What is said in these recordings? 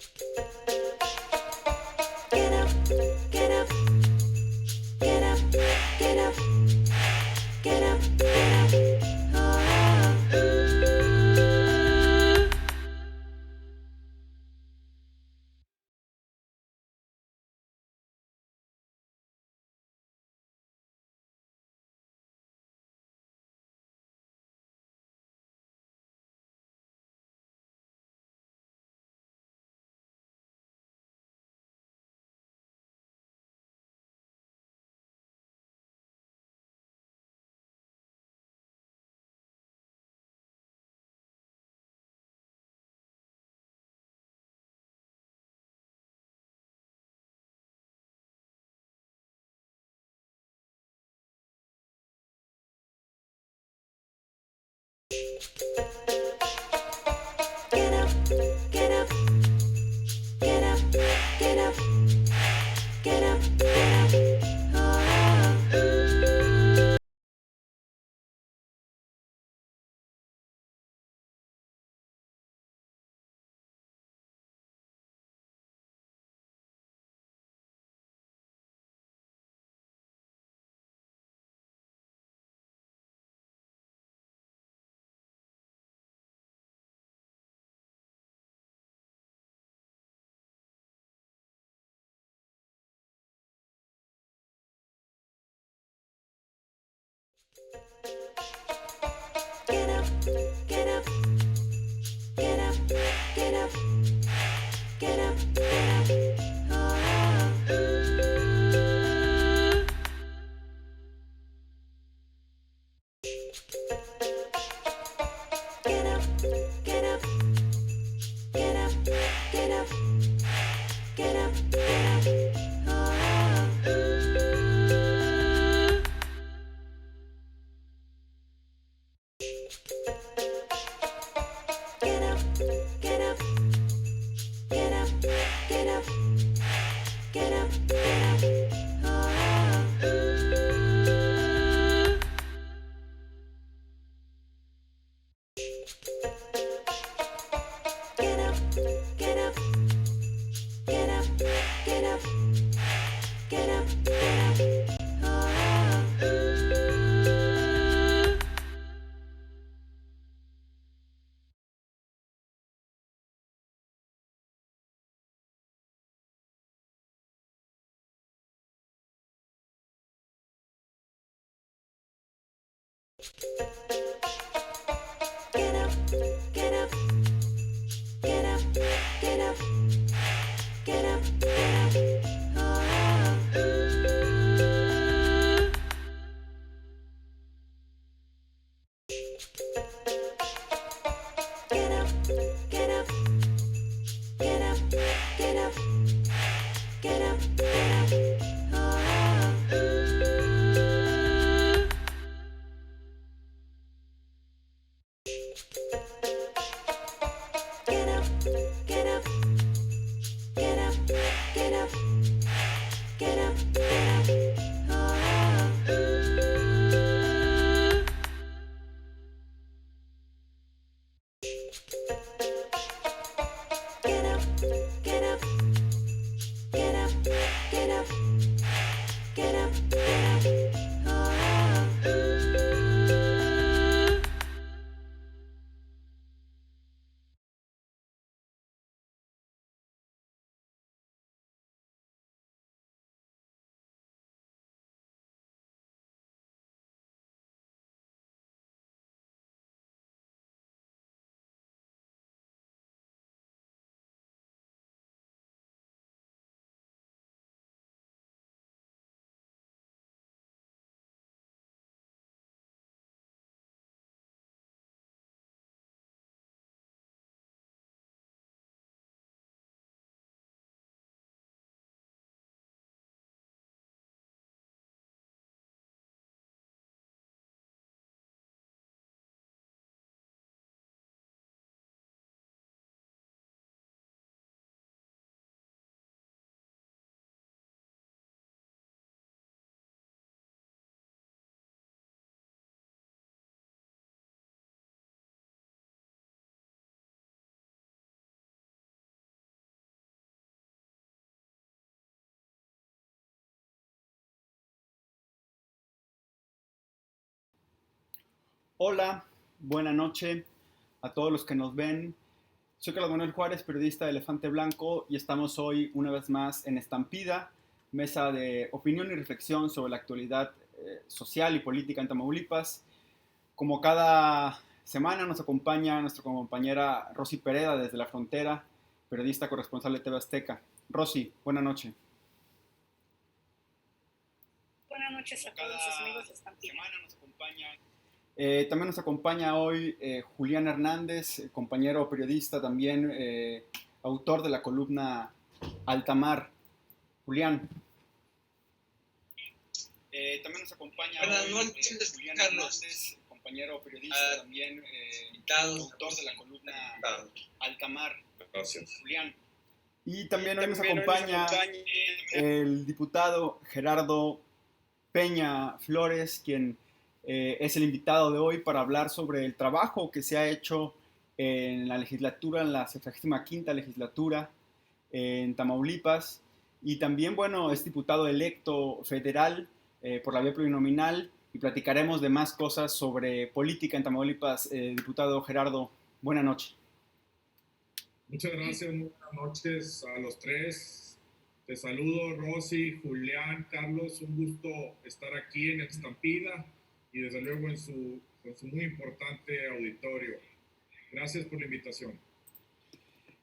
Get up, get up, get up, get up, get up, get up. Get up, get up, get up, get up, get up, get up. Get up, get up, get up, get up, get up, get up. Get up, get up, get up, get up, get up, get up. Get up, get up, get up, get up, get up, get up. Get up, get up, get up, get up, get up, get up. Get up, get up, get up, get up, get up, get up. Get up, get up, get up, get up, get up, get up. Get up, get up, get up, get up, get up, get up. Get up, get up, get up, get up, get up, get up. Hola, buena noche a todos los que nos ven. Soy Carlos Manuel Juárez, periodista de Elefante Blanco, y estamos hoy una vez más en Estampida, mesa de opinión y reflexión sobre la actualidad social y política en Tamaulipas. Como cada semana nos acompaña nuestra compañera Rosy Pereda desde la frontera, periodista corresponsal de TV Azteca. Rosy, buena noche. Buenas noches a todos los amigos de Estampida. También nos acompaña hoy Julián Hernández, compañero periodista también, autor de la columna Altamar. Julián. También nos acompaña Buenas hoy noches, Julián Carlos. Hernández, compañero periodista también, autor de la columna Altamar. Gracias. Julián. Y también hoy nos acompaña el diputado Gerardo Peña Flores, quien es el invitado de hoy para hablar sobre el trabajo que se ha hecho en la legislatura, en la 65ª legislatura en Tamaulipas. Y también, bueno, es diputado electo federal por la vía plurinominal, y platicaremos de más cosas sobre política en Tamaulipas. Diputado Gerardo, buena noche. Muchas gracias, muy buenas noches a los tres. Te saludo, Rosy, Julián, Carlos, un gusto estar aquí en Estampida y desde luego en su muy importante auditorio. Gracias por la invitación.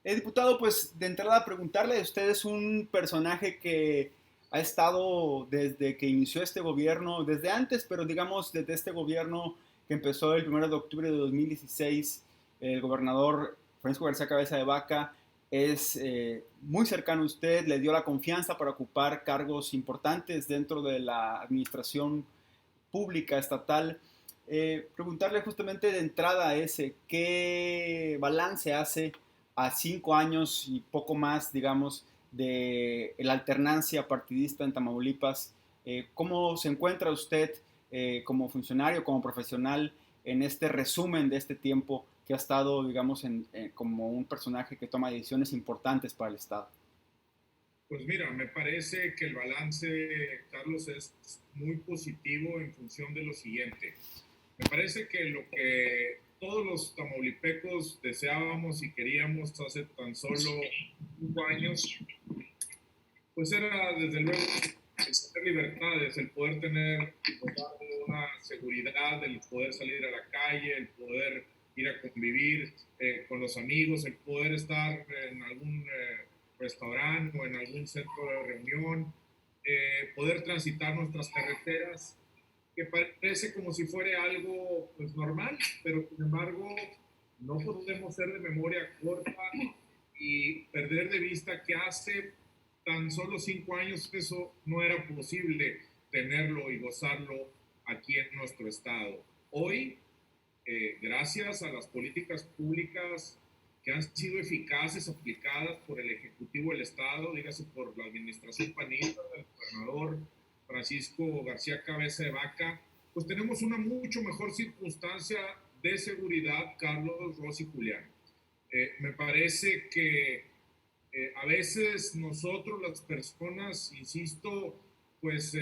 Diputado, pues de entrada preguntarle, usted es un personaje que ha estado desde que inició este gobierno, desde antes, pero digamos desde este gobierno que empezó el 1 de octubre de 2016, el gobernador Francisco García Cabeza de Vaca es muy cercano a usted, le dio la confianza para ocupar cargos importantes dentro de la administración pública estatal. Preguntarle justamente de entrada ese, ¿qué balance hace a 5 años y poco más, digamos, de la alternancia partidista en Tamaulipas? ¿Cómo se encuentra usted como funcionario, como profesional, en este resumen de este tiempo que ha estado, digamos, como un personaje que toma decisiones importantes para el Estado? Pues mira, me parece que el balance, Carlos, es muy positivo en función de lo siguiente. Me parece que lo que todos los tamaulipecos deseábamos y queríamos hace tan solo 5 años, pues era desde luego el tener libertades, el poder tener una seguridad, el poder salir a la calle, el poder ir a convivir con los amigos, el poder estar en algún restaurante o en algún centro de reunión, poder transitar nuestras carreteras, que parece como si fuera algo pues, normal, pero sin embargo no podemos ser de memoria corta y perder de vista que hace tan solo 5 años eso no era posible tenerlo y gozarlo aquí en nuestro estado. Hoy, gracias a las políticas públicas que han sido eficaces, aplicadas por el Ejecutivo del Estado, dígase por la administración panista del gobernador Francisco García Cabeza de Vaca, pues tenemos una mucho mejor circunstancia de seguridad, Carlos, Rosy y Julián. Me parece que a veces nosotros las personas, insisto, pues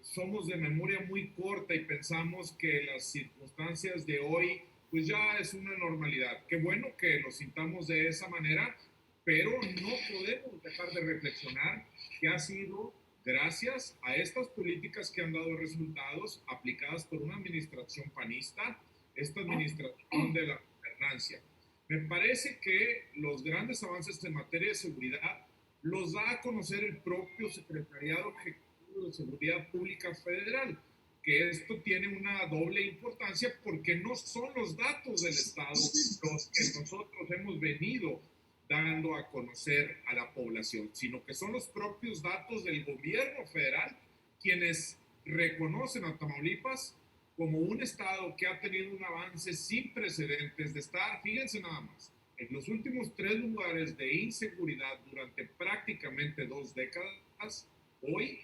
somos de memoria muy corta y pensamos que las circunstancias de hoy pues ya es una normalidad. Qué bueno que lo sintamos de esa manera, pero no podemos dejar de reflexionar que ha sido gracias a estas políticas que han dado resultados aplicadas por una administración panista, esta administración de la alternancia. Me parece que los grandes avances en materia de seguridad los da a conocer el propio Secretariado Ejecutivo de Seguridad Pública Federal, que esto tiene una doble importancia porque no son los datos del Estado los que nosotros hemos venido dando a conocer a la población, sino que son los propios datos del gobierno federal quienes reconocen a Tamaulipas como un estado que ha tenido un avance sin precedentes de estar, fíjense nada más, en los últimos 3 lugares de inseguridad durante prácticamente 2 décadas. Hoy,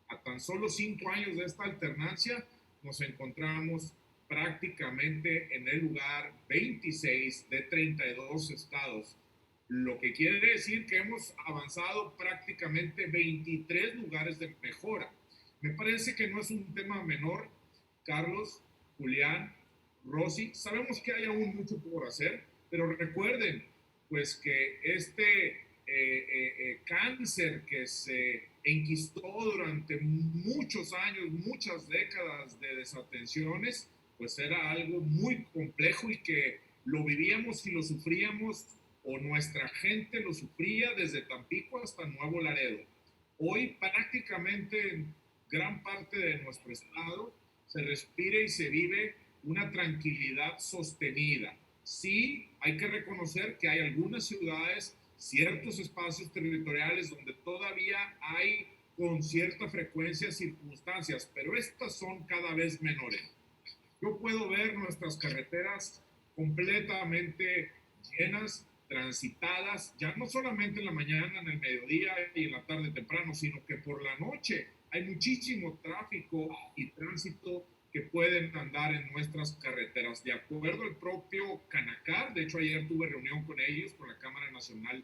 a tan solo 5 años de esta alternancia, nos encontramos prácticamente en el lugar 26 de 32 estados, lo que quiere decir que hemos avanzado prácticamente 23 lugares de mejora. Me parece que no es un tema menor, Carlos, Julián, Rosy. Sabemos que hay aún mucho por hacer, pero recuerden pues que cáncer que se enquistó durante muchos años, muchas décadas de desatenciones, pues era algo muy complejo y que lo vivíamos y lo sufríamos, o nuestra gente lo sufría desde Tampico hasta Nuevo Laredo. Hoy prácticamente en gran parte de nuestro estado se respira y se vive una tranquilidad sostenida. Sí, hay que reconocer que hay algunas ciudades, ciertos espacios territoriales donde todavía hay con cierta frecuencia circunstancias, pero estas son cada vez menores. Yo puedo ver nuestras carreteras completamente llenas, transitadas, ya no solamente en la mañana, en el mediodía y en la tarde temprano, sino que por la noche hay muchísimo tráfico y tránsito que pueden andar en nuestras carreteras. De acuerdo al propio Canacar, de hecho ayer tuve reunión con ellos, con la Cámara Nacional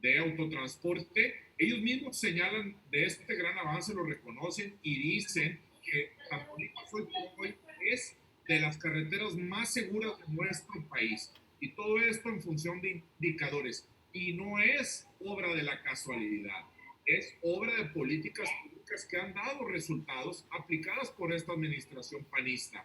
de Autotransporte, ellos mismos señalan de este gran avance, lo reconocen y dicen que Tamaulipas hoy por hoy es de las carreteras más seguras de nuestro país. Y todo esto en función de indicadores. Y no es obra de la casualidad, es obra de políticas públicas que han dado resultados aplicadas por esta administración panista.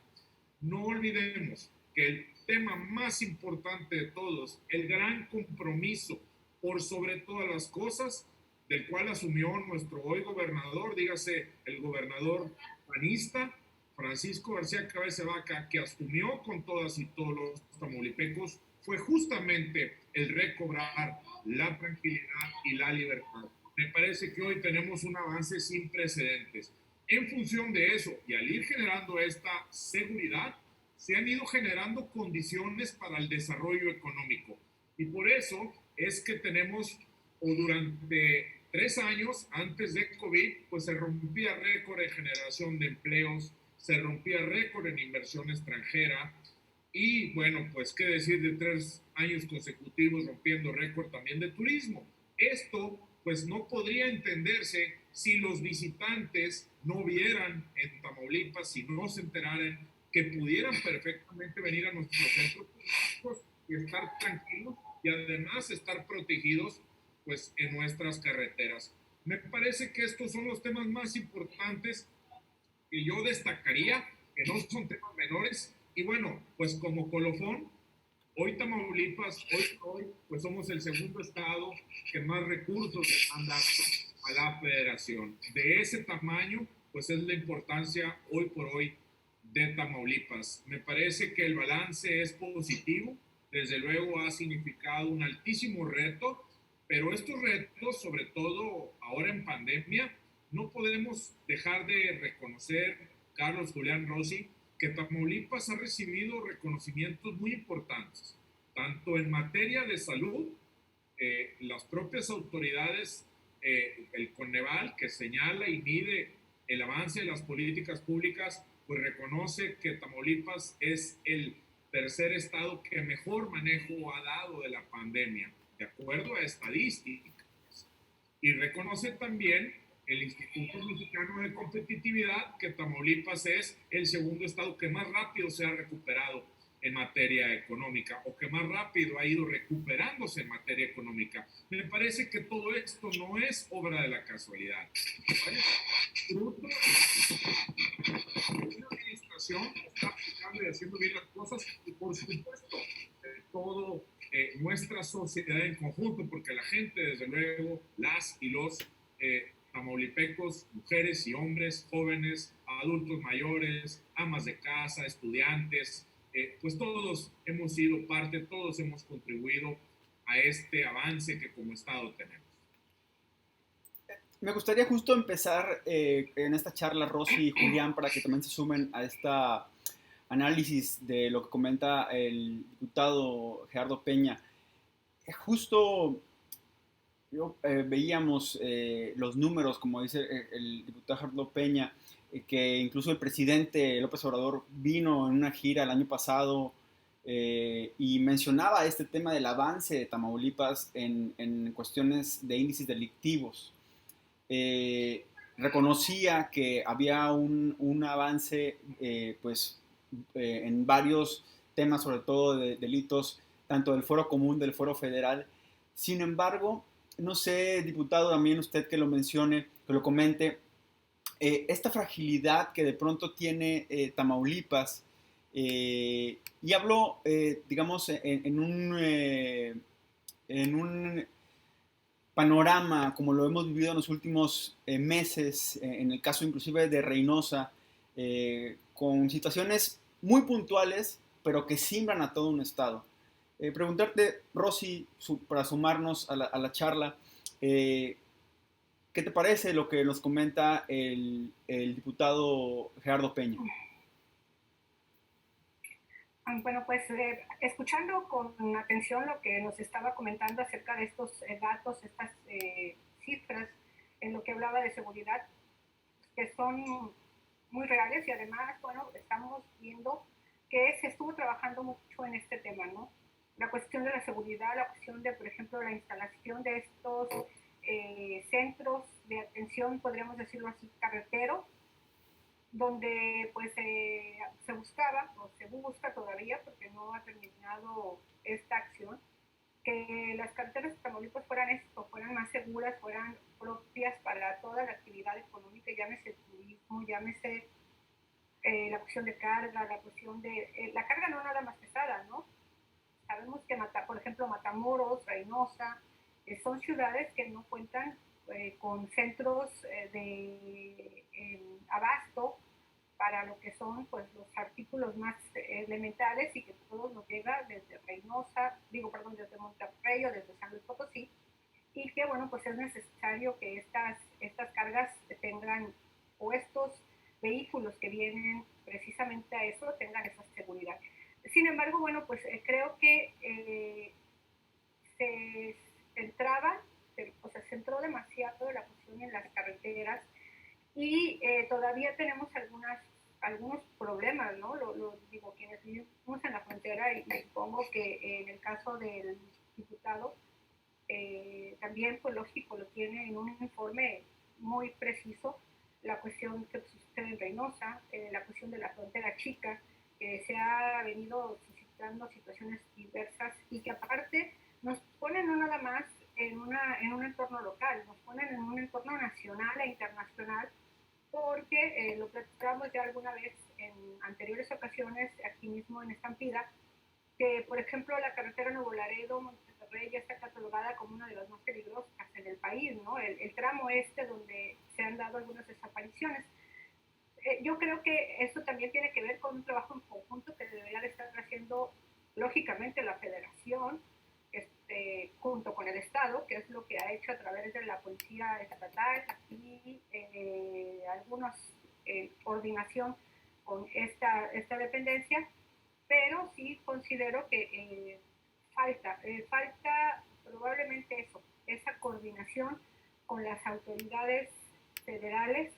No olvidemos que el tema más importante de todos, el gran compromiso por sobre todas las cosas, del cual asumió nuestro hoy gobernador, dígase el gobernador panista, Francisco García Cabeza de Vaca, que asumió con todas y todos los tamaulipecos, fue justamente el recobrar la tranquilidad y la libertad. Me parece que hoy tenemos un avance sin precedentes. En función de eso, y al ir generando esta seguridad, se han ido generando condiciones para el desarrollo económico. Y por eso es que tenemos, o durante 3 años antes de COVID, pues se rompía récord en generación de empleos, se rompía récord en inversión extranjera y bueno, pues qué decir de 3 años consecutivos rompiendo récord también de turismo. Esto pues no podría entenderse si los visitantes no vieran en Tamaulipas, si no se enteraran que pudieran perfectamente venir a nuestros centros turísticos y estar tranquilos y además estar protegidos pues en nuestras carreteras. Me parece que estos son los temas más importantes que yo destacaría, que no son temas menores. Y bueno, pues como colofón, hoy Tamaulipas, hoy pues somos el segundo estado que más recursos han dado a la federación. De ese tamaño, pues es la importancia hoy por hoy de Tamaulipas. Me parece que el balance es positivo, desde luego ha significado un altísimo reto, pero estos retos, sobre todo ahora en pandemia, no podemos dejar de reconocer, Carlos Julián Rossi, que Tamaulipas ha recibido reconocimientos muy importantes, tanto en materia de salud, las propias autoridades, el Coneval, que señala y mide el avance de las políticas públicas, pues reconoce que Tamaulipas es el tercer estado que mejor manejo ha dado de la pandemia, de acuerdo a estadísticas. Y reconoce también el Instituto Mexicano de Competitividad que Tamaulipas es el segundo estado que más rápido se ha recuperado en materia económica o que más rápido ha ido recuperándose en materia económica. Me parece que todo esto no es obra de la casualidad. Es fruto de una administración que está aplicando y haciendo bien las cosas y por supuesto todo nuestra sociedad en conjunto, porque la gente, desde luego, las y los tamaulipecos, mujeres y hombres, jóvenes, adultos mayores, amas de casa, estudiantes, pues todos hemos sido parte, todos hemos contribuido a este avance que como Estado tenemos. Me gustaría justo empezar en esta charla, Rosy y Julián, para que también se sumen a esta análisis de lo que comenta el diputado Gerardo Peña. Justo veíamos los números, como dice el diputado Gerardo Peña, que incluso el presidente López Obrador vino en una gira el año pasado y mencionaba este tema del avance de Tamaulipas en cuestiones de índices delictivos. Reconocía que había un avance pues en varios temas, sobre todo de delitos, tanto del Fuero Común, del Fuero Federal. Sin embargo, no sé, diputado, también usted que lo mencione, que lo comente, esta fragilidad que de pronto tiene Tamaulipas, y hablo, digamos, en un panorama como lo hemos vivido en los últimos meses, en el caso inclusive de Reynosa, con situaciones muy puntuales, pero que simbran a todo un estado. Preguntarte, Rosy, para sumarnos a la charla, eh, ¿qué te parece lo que nos comenta el diputado Gerardo Peña? Bueno, pues escuchando con atención lo que nos estaba comentando acerca de estos datos, estas cifras, en lo que hablaba de seguridad, que son muy reales y además, bueno, estamos viendo que se estuvo trabajando mucho en este tema, ¿no? La cuestión de la seguridad, la cuestión de, por ejemplo, la instalación de estos centros de atención, podríamos decirlo así, carretero, donde pues se buscaba, o se busca todavía, porque no ha terminado esta acción, que las carreteras de Tamaulipas fueran esto, fueran más seguras, fueran propias para toda la actividad económica, llámese turismo, llámese la cuestión de carga, la cuestión de... la carga no nada más pesada, ¿no? Sabemos que, por ejemplo, Matamoros, Reynosa, son ciudades que no cuentan con centros de abasto para lo que son pues los artículos más elementales y que todo nos llega desde Reynosa, digo, perdón, desde Monterrey o desde San Luis Potosí, y que bueno, pues es necesario que estas cargas tengan, o estos vehículos que vienen precisamente a eso, tengan esa seguridad. Sin embargo, bueno, pues creo que se centraba, o sea, centró demasiado la cuestión en las carreteras y todavía tenemos algunos problemas, ¿no? Lo digo, quienes vivimos en la frontera y supongo que en el caso del diputado también, pues lógico, lo tiene en un informe muy preciso, la cuestión que sucede en Reynosa, la cuestión de la frontera chica, que se ha venido suscitando situaciones diversas y que aparte nos ponen no nada más en un entorno local, nos ponen en un entorno nacional e internacional, porque lo platicamos ya alguna vez en anteriores ocasiones aquí mismo en Estampida, que por ejemplo la carretera Nuevo Laredo, Monterrey ya está catalogada como una de las más peligrosas en el país, ¿no? El tramo este donde se han dado algunas desapariciones. Yo creo que esto también tiene que ver con un trabajo en conjunto que debería de estar haciendo lógicamente la federación, junto con el Estado, que es lo que ha hecho a través de la Policía Estatal y algunos coordinación con esta dependencia, pero sí considero que falta probablemente eso, esa coordinación con las autoridades federales,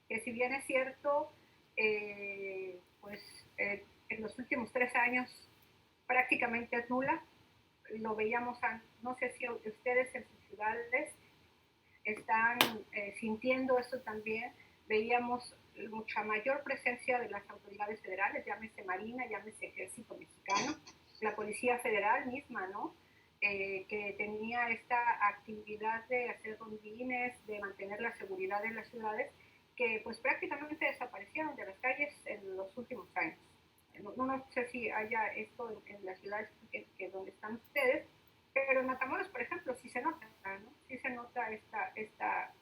que si bien es cierto, pues en los últimos 3 años prácticamente es nula. Lo veíamos, no sé si ustedes en sus ciudades están sintiendo esto también, veíamos mucha mayor presencia de las autoridades federales, llámese Marina, llámese Ejército Mexicano, la Policía Federal misma, ¿no? Que tenía esta actividad de hacer rondines, de mantener la seguridad en las ciudades, que pues prácticamente desaparecieron de las calles en los últimos años. No sé si haya esto en las ciudades donde están ustedes, pero en Matamoros, por ejemplo, sí se nota, ¿no? Sí se nota esta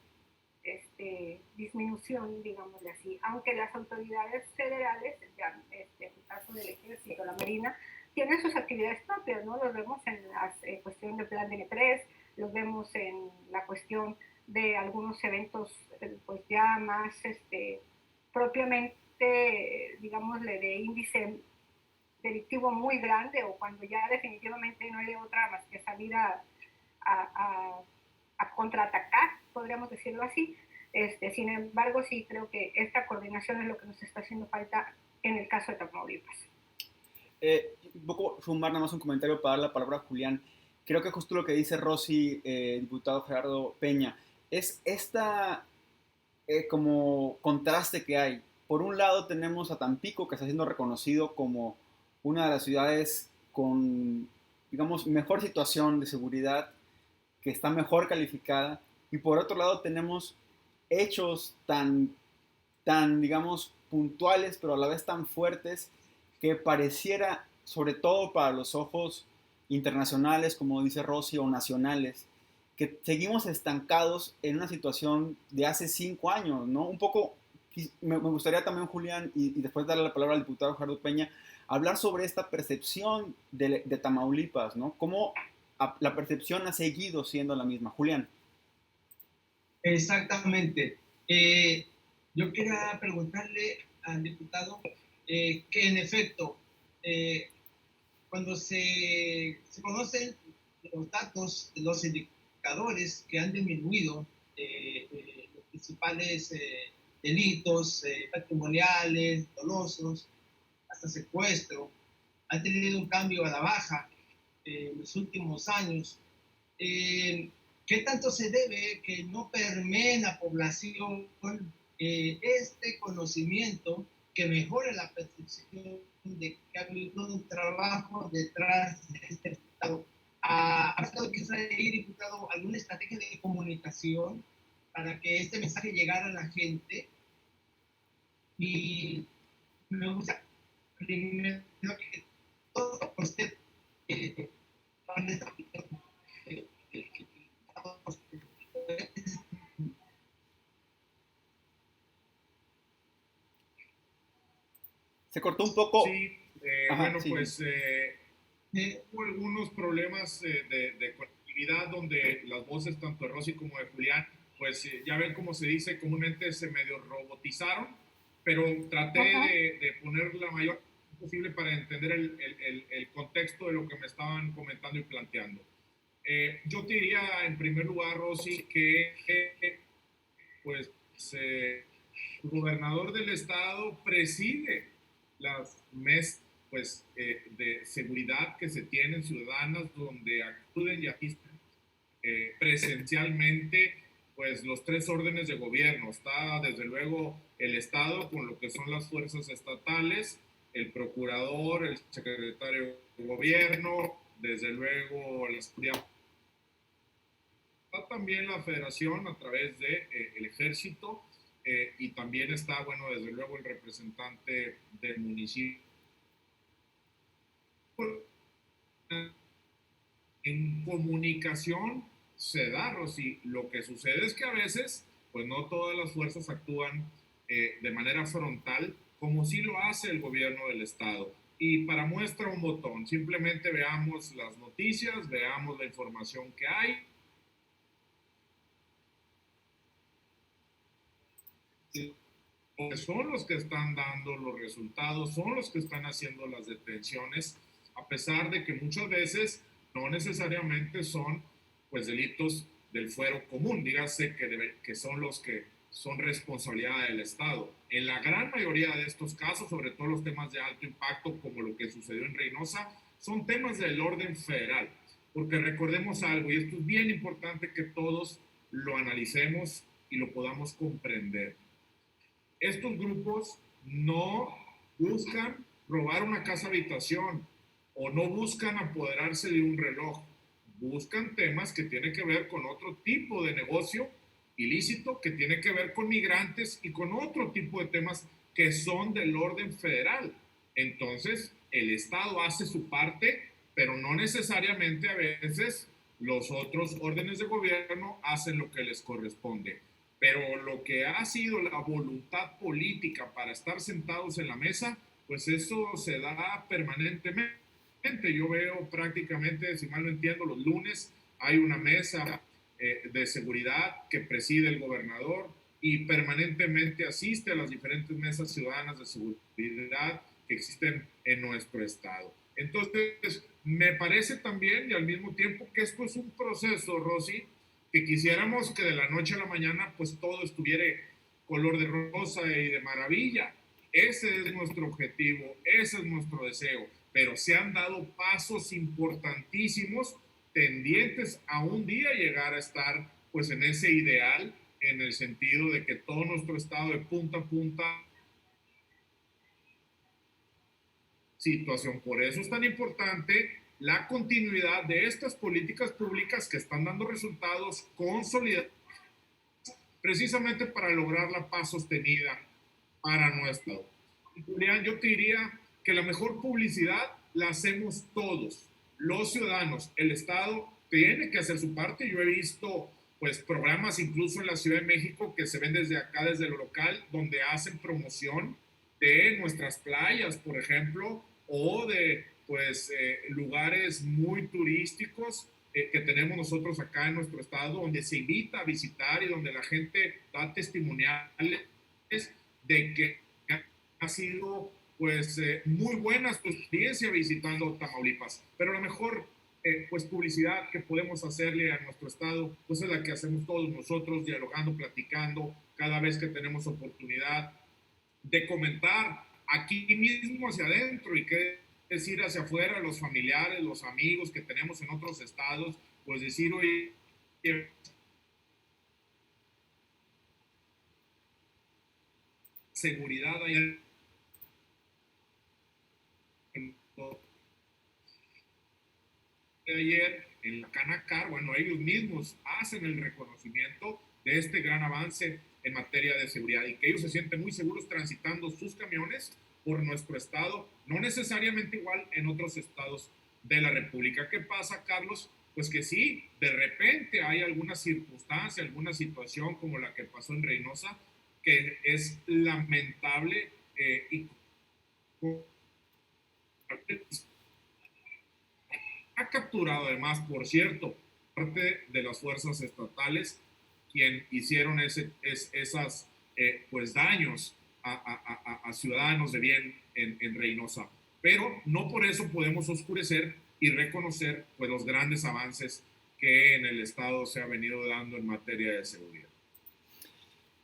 disminución, digámosle así, aunque las autoridades federales, ya, en el caso del Ejército, la Marina, tienen sus actividades propias, ¿no? Los vemos en la cuestión del plan de N3, los vemos en la cuestión de algunos eventos, pues ya más propiamente, digámosle, de índice delictivo muy grande, o cuando ya definitivamente no hay otra más que salir a contraatacar, podríamos decirlo así. Sin embargo, sí creo que esta coordinación es lo que nos está haciendo falta en el caso de Tamaulipas. Un poco sumar nada más un comentario para dar la palabra a Julián. Creo que justo lo que dice Rosy, diputado Gerardo Peña, es esta como contraste que hay por un lado tenemos a Tampico, que está siendo reconocido como una de las ciudades con, digamos, mejor situación de seguridad, que está mejor calificada, y por otro lado tenemos hechos tan, digamos, puntuales, pero a la vez tan fuertes, que pareciera, sobre todo para los ojos internacionales, como dice Rosy, o nacionales, que seguimos estancados en una situación de hace 5 años, ¿no? Un poco, me gustaría también, Julián, y después darle la palabra al diputado Gerardo Peña, hablar sobre esta percepción de Tamaulipas, ¿no? Cómo la percepción ha seguido siendo la misma. Julián. Exactamente. Yo quería preguntarle al diputado que en efecto, cuando se conocen los datos, los indicadores que han disminuido los principales delitos patrimoniales, dolosos, hasta secuestro, han tenido un cambio a la baja en los últimos años. ¿Qué tanto se debe que no permee en la población este conocimiento que mejore la percepción de que ha habido un trabajo detrás de este resultado? ¿Ha estado quizá ahí, diputado, alguna estrategia de comunicación para que este mensaje llegara a la gente? Y me gusta primero que todo usted Se cortó un poco. Sí, Ajá, bueno, sí. pues hubo algunos problemas de conectividad donde las voces tanto de Rosy como de Julián, pues ya ven cómo se dice, comúnmente se medio robotizaron, pero traté de poner la mayor posible para entender el contexto de lo que me estaban comentando y planteando. Yo te diría en primer lugar, Rosy, que pues el gobernador del estado preside las mesas pues, de seguridad que se tienen ciudadanas donde acuden y asisten presencialmente pues los tres órdenes de gobierno. Está desde luego el estado con lo que son las fuerzas estatales, el procurador, el secretario de gobierno, desde luego la seguridad. Está también la federación a través de el ejército y también está, bueno, desde luego el representante del municipio. En comunicación se da, Rosy. Lo que sucede es que a veces, pues no todas las fuerzas actúan de manera frontal, como sí lo hace el gobierno del estado. Y para muestra un botón, simplemente veamos las noticias, veamos la información que hay. Son los que están dando los resultados, son los que están haciendo las detenciones, a pesar de que muchas veces no necesariamente son pues delitos del fuero común, dígase que son los que son responsabilidad del Estado. En la gran mayoría de estos casos, sobre todo los temas de alto impacto, como lo que sucedió en Reynosa, son temas del orden federal, porque recordemos algo, y esto es bien importante que todos lo analicemos y lo podamos comprender. Estos grupos no buscan robar una casa habitación o no buscan apoderarse de un reloj. Buscan temas que tienen que ver con otro tipo de negocio ilícito, que tiene que ver con migrantes y con otro tipo de temas que son del orden federal. Entonces, el Estado hace su parte, pero no necesariamente a veces los otros órdenes de gobierno hacen lo que les corresponde. Pero lo que ha sido la voluntad política para estar sentados en la mesa, pues eso se da permanentemente. Yo veo prácticamente, si mal no entiendo, los lunes hay una mesa de seguridad que preside el gobernador y permanentemente asiste a las diferentes mesas ciudadanas de seguridad que existen en nuestro estado. Entonces, me parece también y al mismo tiempo que esto es un proceso, Rosy, que quisiéramos que de la noche a la mañana pues todo estuviera color de rosa y de maravilla. Ese es nuestro objetivo, ese es nuestro deseo, pero se han dado pasos importantísimos tendientes a un día llegar a estar pues en ese ideal, en el sentido de que todo nuestro estado de punta a punta situación. Por eso es tan importante la continuidad de estas políticas públicas que están dando resultados consolidados precisamente para lograr la paz sostenida para nuestro. Julián, yo te diría que la mejor publicidad la hacemos todos, los ciudadanos. El Estado tiene que hacer su parte. Yo he visto pues programas incluso en la Ciudad de México que se ven desde acá, desde lo local, donde hacen promoción de nuestras playas, por ejemplo, o de pues lugares muy turísticos que tenemos nosotros acá en nuestro estado, donde se invita a visitar y donde la gente da testimoniales de que ha sido pues muy buena su experiencia visitando Tamaulipas. Pero la mejor pues publicidad que podemos hacerle a nuestro estado pues es la que hacemos todos nosotros, dialogando, platicando, cada vez que tenemos oportunidad de comentar aquí mismo hacia adentro y qué decir hacia afuera, los familiares, los amigos que tenemos en otros estados, pues decir, oye, seguridad ahí ayer en la Canacar, bueno, ellos mismos hacen el reconocimiento de este gran avance en materia de seguridad y que ellos se sienten muy seguros transitando sus camiones por nuestro estado, no necesariamente igual en otros estados de la República. ¿Qué pasa, Carlos? Pues que sí, de repente hay alguna circunstancia, alguna situación como la que pasó en Reynosa, que es lamentable y ha capturado además, por cierto, parte de las fuerzas estatales quien hicieron esas pues daños a ciudadanos de bien en Reynosa. Pero no por eso podemos oscurecer y reconocer pues los grandes avances que en el estado se ha venido dando en materia de seguridad.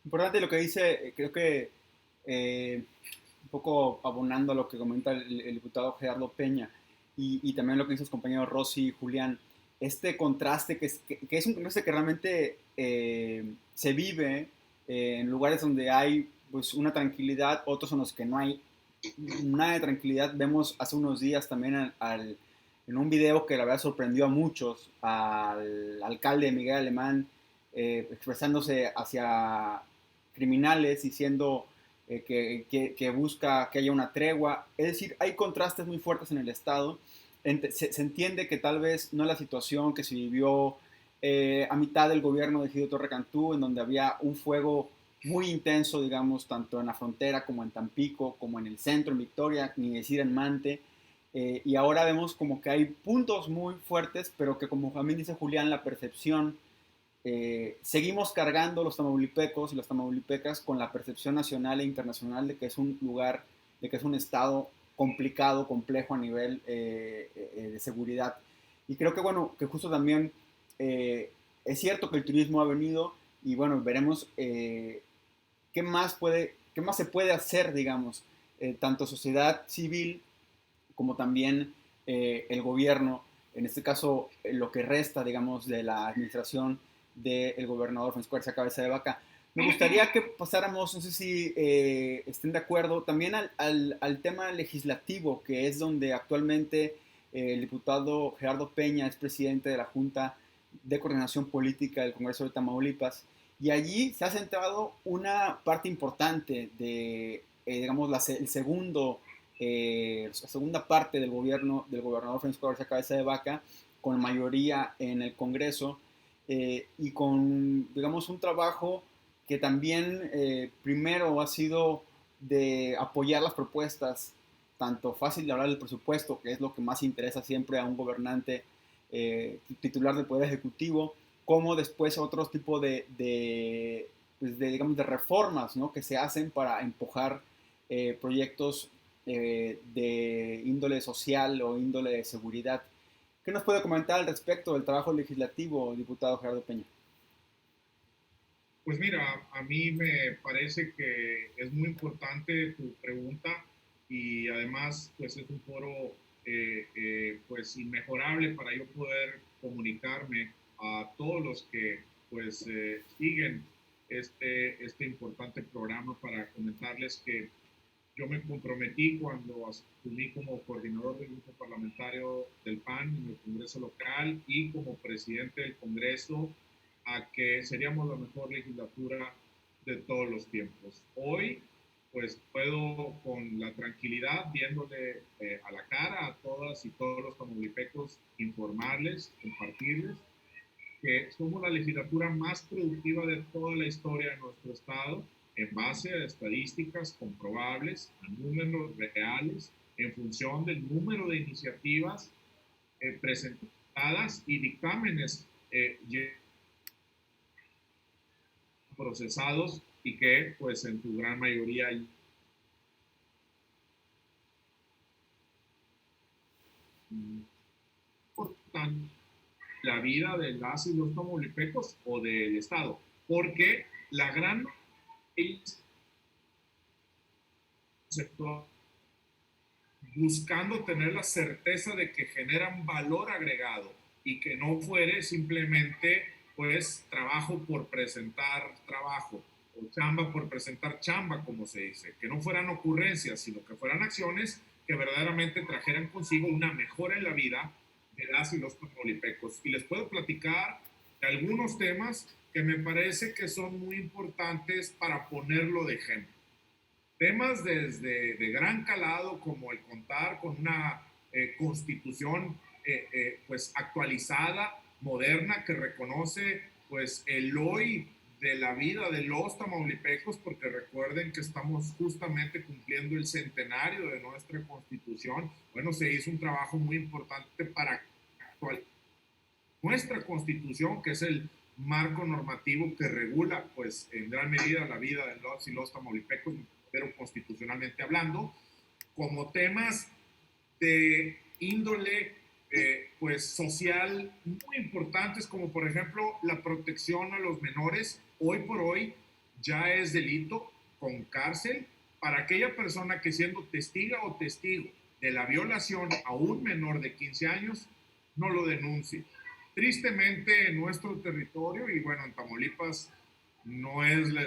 Importante lo que dice, creo que un poco abonando a lo que comenta el diputado Gerardo Peña y también lo que dicen sus compañeros Rosy y Julián, este contraste que es un contraste que realmente se vive en lugares donde hay pues una tranquilidad, otros en los que no hay nada de tranquilidad. Vemos hace unos días también en un video que la verdad sorprendió a muchos, al alcalde Miguel Alemán expresándose hacia criminales, diciendo que busca que haya una tregua. Es decir, hay contrastes muy fuertes en el Estado. Se entiende que tal vez no es la situación que se vivió a mitad del gobierno de Egidio Torre Cantú, en donde había un fuego muy intenso, digamos, tanto en la frontera como en Tampico, como en el centro, en Victoria, ni decir en Mante. Y ahora vemos como que hay puntos muy fuertes, pero que como también dice Julián, la percepción, seguimos cargando los tamaulipecos y las tamaulipecas con la percepción nacional e internacional de que es un lugar, de que es un estado complicado, complejo a nivel de seguridad. Y creo que, bueno, que justo también es cierto que el turismo ha venido y, bueno, veremos qué más se puede hacer, digamos, tanto sociedad civil como también el gobierno, en este caso lo que resta, digamos, de la administración del gobernador Francisco García Cabeza de Vaca. Me gustaría que pasáramos, no sé si estén de acuerdo, también al tema legislativo, que es donde actualmente el diputado Gerardo Peña es presidente de la Junta de Coordinación Política del Congreso de Tamaulipas, y allí se ha centrado una parte importante de, digamos, la segunda parte del gobierno del gobernador Francisco García Cabeza de Vaca, con mayoría en el Congreso, y con, digamos, un trabajo que también primero ha sido de apoyar las propuestas, tanto fácil de hablar del presupuesto, que es lo que más interesa siempre a un gobernante titular del Poder Ejecutivo, como después otros tipos pues digamos, de reformas, ¿no?, que se hacen para empujar proyectos de índole social o índole de seguridad. ¿Qué nos puede comentar al respecto del trabajo legislativo, diputado Gerardo Peña? Pues mira, a mí me parece que es muy importante tu pregunta y además pues es un foro pues inmejorable para yo poder comunicarme a todos los que pues siguen este importante programa para comentarles que Yo me comprometí cuando asumí como coordinador del grupo parlamentario del PAN en el Congreso local y como presidente del Congreso a que seríamos la mejor legislatura de todos los tiempos. Hoy, pues puedo con la tranquilidad, viéndole a la cara a todas y todos los tamaulipecos, informarles, compartirles que somos la legislatura más productiva de toda la historia de nuestro estado, en base a estadísticas comprobables, a números reales, en función del número de iniciativas presentadas y dictámenes procesados y que pues en su gran mayoría importan la vida de las y los tamaulipecos o del estado, porque la gran sector buscando tener la certeza de que generan valor agregado y que no fuere simplemente pues trabajo por presentar trabajo o chamba por presentar chamba, como se dice, que no fueran ocurrencias, sino que fueran acciones que verdaderamente trajeran consigo una mejora en la vida de las y los tamaulipecos. Y les puedo platicar de algunos temas que me parece que son muy importantes para ponerlo de ejemplo. Temas desde de gran calado como el contar con una constitución pues actualizada, moderna, que reconoce pues el hoy de la vida de los tamaulipecos, porque recuerden que estamos justamente cumpliendo el centenario de nuestra constitución. Bueno, se hizo un trabajo muy importante para actualizar nuestra constitución, que es el marco normativo que regula pues en gran medida la vida de los y los tamaulipecos, pero constitucionalmente hablando, como temas de índole pues social muy importantes, como por ejemplo la protección a los menores. Hoy por hoy ya es delito con cárcel para aquella persona que, siendo testiga o testigo de la violación a un menor de 15 años, no lo denuncie. Tristemente en nuestro territorio, y bueno, en Tamaulipas no es la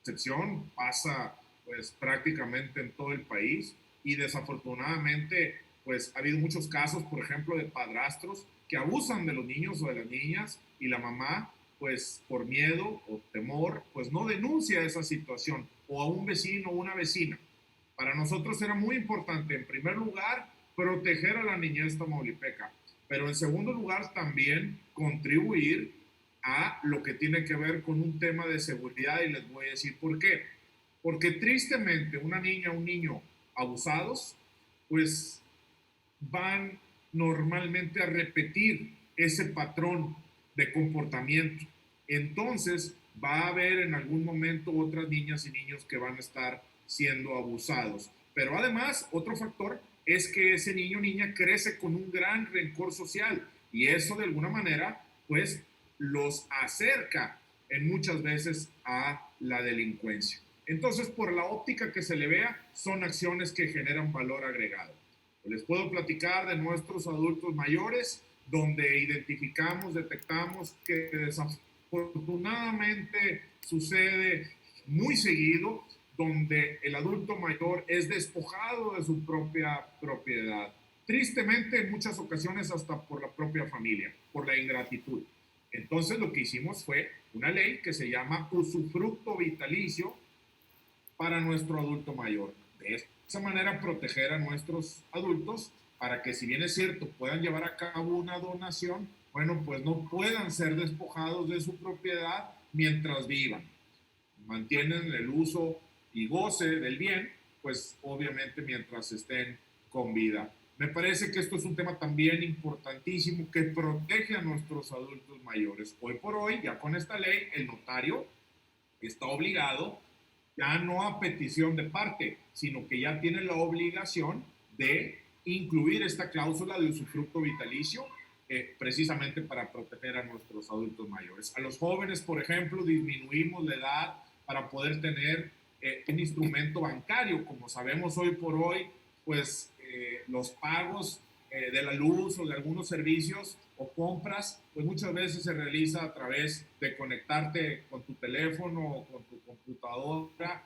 excepción, pasa pues prácticamente en todo el país, y desafortunadamente pues ha habido muchos casos, por ejemplo, de padrastros que abusan de los niños o de las niñas, y la mamá pues por miedo o temor pues no denuncia esa situación, o a un vecino o una vecina. Para nosotros era muy importante, en primer lugar, proteger a la niñez tamaulipeca, pero en segundo lugar también contribuir a lo que tiene que ver con un tema de seguridad, y les voy a decir por qué. Porque tristemente una niña o un niño abusados pues van normalmente a repetir ese patrón de comportamiento. Entonces va a haber en algún momento otras niñas y niños que van a estar siendo abusados. Pero además, otro factor es que ese niño o niña crece con un gran rencor social, y eso de alguna manera pues los acerca en muchas veces a la delincuencia. Entonces, por la óptica que se le vea, son acciones que generan valor agregado. Les puedo platicar de nuestros adultos mayores, donde identificamos, detectamos que desafortunadamente sucede muy seguido, donde el adulto mayor es despojado de su propia propiedad. Tristemente, en muchas ocasiones hasta por la propia familia, por la ingratitud. Entonces, lo que hicimos fue una ley que se llama usufructo vitalicio para nuestro adulto mayor. De esa manera, proteger a nuestros adultos para que, si bien es cierto, puedan llevar a cabo una donación, bueno, pues no puedan ser despojados de su propiedad mientras vivan. Mantienen el uso y goce del bien, pues obviamente mientras estén con vida. Me parece que esto es un tema también importantísimo que protege a nuestros adultos mayores. Hoy por hoy, ya con esta ley, el notario está obligado, ya no a petición de parte, sino que ya tiene la obligación de incluir esta cláusula de usufructo vitalicio, precisamente para proteger a nuestros adultos mayores. A los jóvenes, por ejemplo, disminuimos la edad para poder tener un instrumento bancario. Como sabemos hoy por hoy, pues los pagos de la luz o de algunos servicios o compras, pues muchas veces se realiza a través de conectarte con tu teléfono o con tu computadora.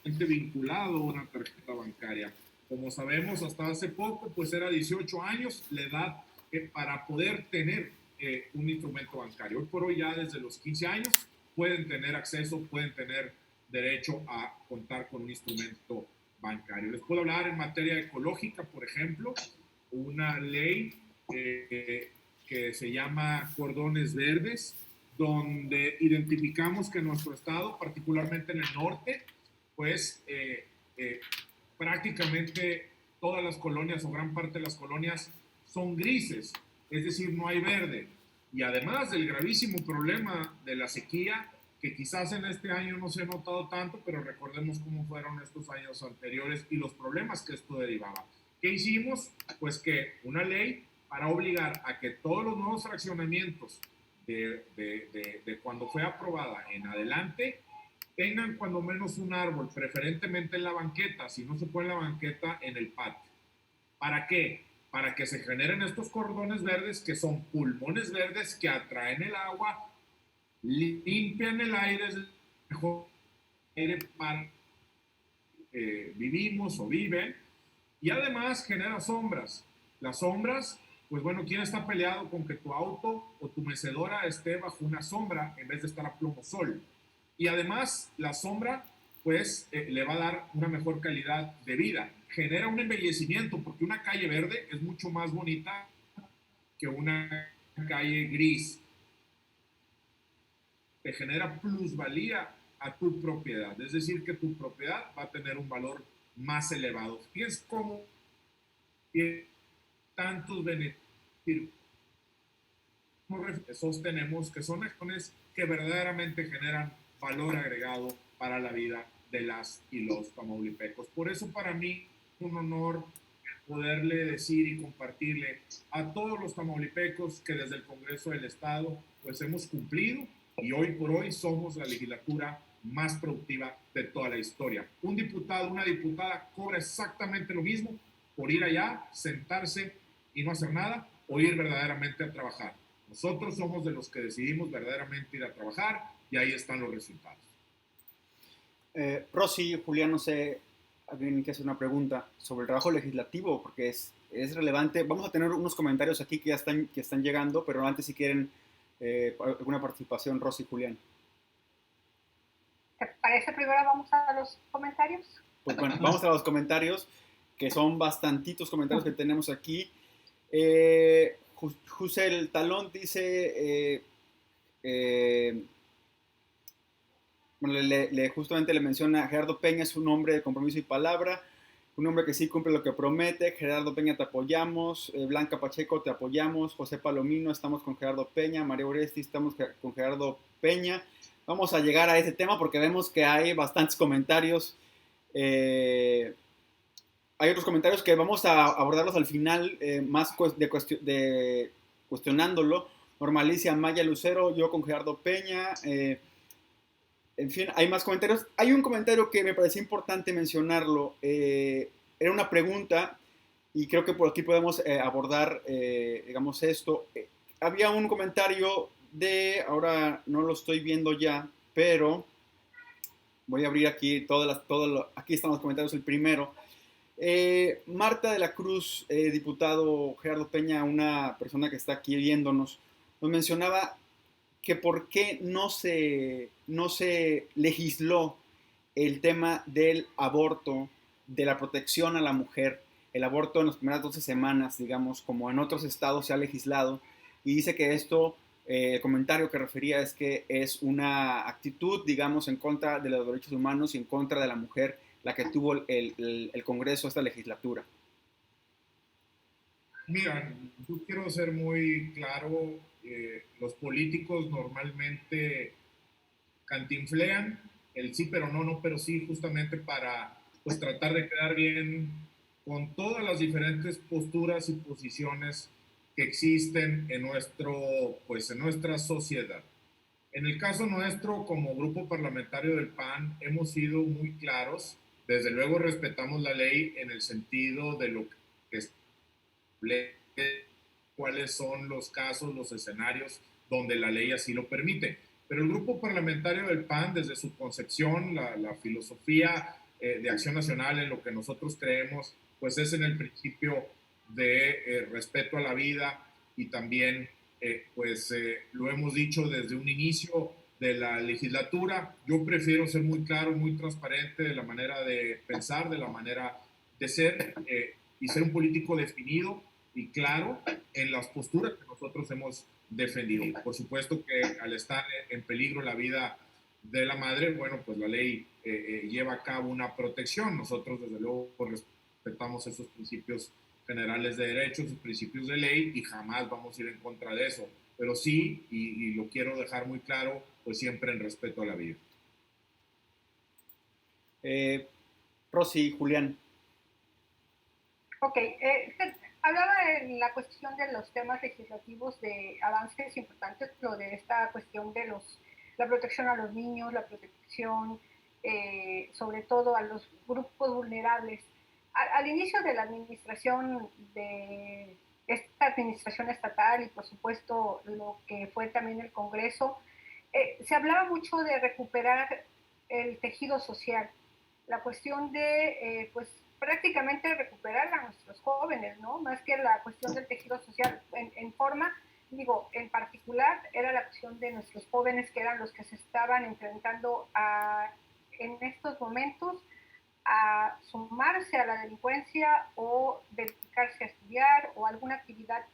vinculado a una tarjeta bancaria. Como sabemos, hasta hace poco, pues era 18 años la edad para poder tener un instrumento bancario. Hoy por hoy ya desde los 15 años pueden tener acceso, pueden tener derecho a contar con un instrumento bancario. Les puedo hablar en materia ecológica, por ejemplo, una ley que se llama Cordones Verdes, donde identificamos que en nuestro estado, particularmente en el norte, pues prácticamente todas las colonias o gran parte de las colonias son grises, es decir, no hay verde. Y además del gravísimo problema de la sequía, que quizás en este año no se ha notado tanto, pero recordemos cómo fueron estos años anteriores y los problemas que esto derivaba. ¿Qué hicimos? Pues que una ley para obligar a que todos los nuevos fraccionamientos de cuando fue aprobada en adelante tengan cuando menos un árbol, preferentemente en la banqueta, si no se puede en la banqueta, en el patio. ¿Para qué? Para que se generen estos cordones verdes que son pulmones verdes que atraen el agua, limpian el aire, es el mejor aire para vivimos o viven, y además genera sombras. Las sombras, pues bueno, ¿quién está peleado con que tu auto o tu mecedora esté bajo una sombra en vez de estar a plomo sol? Y además la sombra pues le va a dar una mejor calidad de vida, genera un embellecimiento, porque una calle verde es mucho más bonita que una calle gris. Te genera plusvalía a tu propiedad, es decir, que tu propiedad va a tener un valor más elevado. Fíjense cómo tiene tantos beneficios. Sostenemos que son acciones que verdaderamente generan valor agregado para la vida de las y los tamaulipecos. Por eso para mí es un honor poderle decir y compartirle a todos los tamaulipecos que desde el Congreso del Estado pues hemos cumplido y hoy por hoy somos la legislatura más productiva de toda la historia. Un diputado, una diputada cobra exactamente lo mismo por ir allá, sentarse y no hacer nada o ir verdaderamente a trabajar. Nosotros somos de los que decidimos verdaderamente ir a trabajar y ahí están los resultados. Rosy, Julián, no sé, alguien que hace una pregunta sobre el trabajo legislativo, porque es relevante. Vamos a tener unos comentarios aquí que están llegando, pero antes si quieren alguna participación, Rosy, Julián. ¿Te parece primero vamos a los comentarios? Pues bueno, vamos a los comentarios, que son bastantitos comentarios que tenemos aquí. Jusel Talón dice... bueno, justamente le menciona, Gerardo Peña es un hombre de compromiso y palabra, un hombre que sí cumple lo que promete. Gerardo Peña, te apoyamos. Blanca Pacheco, te apoyamos. José Palomino, estamos con Gerardo Peña. María Oresti, estamos con Gerardo Peña. Vamos a llegar a ese tema porque vemos que hay bastantes comentarios. Hay otros comentarios que vamos a abordarlos al final, más cuestionándolo. Normalicia Maya Lucero, yo con Gerardo Peña. En fin, hay más comentarios. Hay un comentario que me pareció importante mencionarlo. Era una pregunta y creo que por aquí podemos abordar, digamos, esto. Había un comentario ahora no lo estoy viendo ya, pero voy a abrir aquí aquí están los comentarios, el primero. Marta de la Cruz, diputado Gerardo Peña, una persona que está aquí viéndonos, nos mencionaba que por qué no se legisló el tema del aborto, de la protección a la mujer, el aborto en las primeras 12 semanas, digamos, como en otros estados se ha legislado, y dice que esto, el comentario que refería es que es una actitud, digamos, en contra de los derechos humanos y en contra de la mujer, la que tuvo el Congreso, esta legislatura. Mira, yo quiero ser muy claro. Los políticos normalmente cantinflean el sí pero no, no pero sí, justamente para pues tratar de quedar bien con todas las diferentes posturas y posiciones que existen en nuestra sociedad. En el caso nuestro, como grupo parlamentario del PAN, hemos sido muy claros. Desde luego respetamos la ley en el sentido de lo que es cuáles son los casos, los escenarios donde la ley así lo permite. Pero el grupo parlamentario del PAN, desde su concepción, la filosofía de Acción Nacional, en lo que nosotros creemos, pues es en el principio de respeto a la vida y también, lo hemos dicho desde un inicio de la legislatura. Yo prefiero ser muy claro, muy transparente de la manera de pensar, de la manera de ser, y ser un político definido y claro en las posturas que nosotros hemos defendido. Por supuesto que al estar en peligro la vida de la madre, bueno, pues la ley lleva a cabo una protección. Nosotros, desde luego, respetamos esos principios generales de derechos y principios de ley y jamás vamos a ir en contra de eso. Pero sí, y lo quiero dejar muy claro, pues siempre en respeto a la vida. Rosy, Julián. Ok, hablaba en la cuestión de los temas legislativos de avances importantes, lo de esta cuestión de la protección a los niños, la protección sobre todo a los grupos vulnerables. Al inicio de la administración de esta administración estatal y por supuesto lo que fue también el Congreso, se hablaba mucho de recuperar el tejido social, la cuestión de pues prácticamente recuperar a nuestros jóvenes, ¿no? Más que la cuestión del tejido social en forma, digo, en particular era la cuestión de nuestros jóvenes que eran los que se estaban enfrentando en estos momentos a sumarse a la delincuencia o dedicarse a estudiar o alguna actividad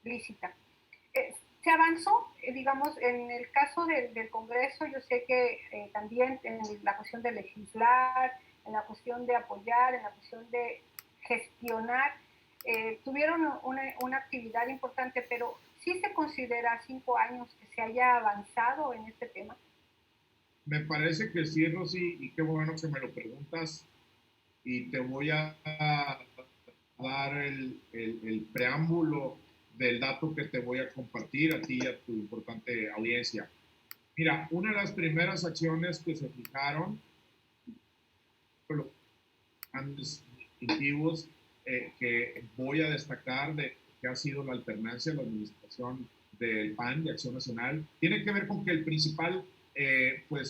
lícita. Se avanzó, digamos, en el caso del Congreso, yo sé que también en la cuestión de legislar, en la cuestión de apoyar, en la cuestión de gestionar, tuvieron una actividad importante, pero ¿sí se considera 5 años que se haya avanzado en este tema? Me parece que sí, Rosy, y qué bueno que me lo preguntas. Y te voy a dar el preámbulo del dato que te voy a compartir a ti y a tu importante audiencia. Mira, una de las primeras acciones que se fijaron, los distintivos que voy a destacar de que ha sido la alternancia de la administración del PAN, de Acción Nacional, tiene que ver con que el principal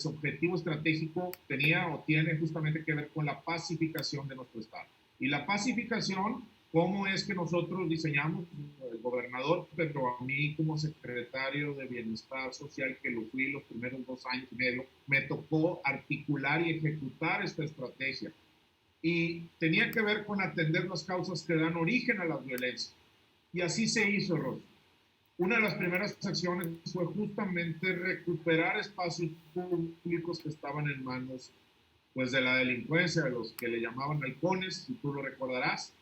objetivo estratégico tenía o tiene justamente que ver con la pacificación de nuestro Estado. Y la pacificación, ¿cómo es que nosotros diseñamos? El gobernador, pero a mí como secretario de Bienestar Social, que lo fui los primeros 2 años y medio, me tocó articular y ejecutar esta estrategia. Y tenía que ver con atender las causas que dan origen a la violencia. Y así se hizo, Rosa. Una de las primeras acciones fue justamente recuperar espacios públicos que estaban en manos pues, de la delincuencia, de los que le llamaban halcones, si tú lo recordarás.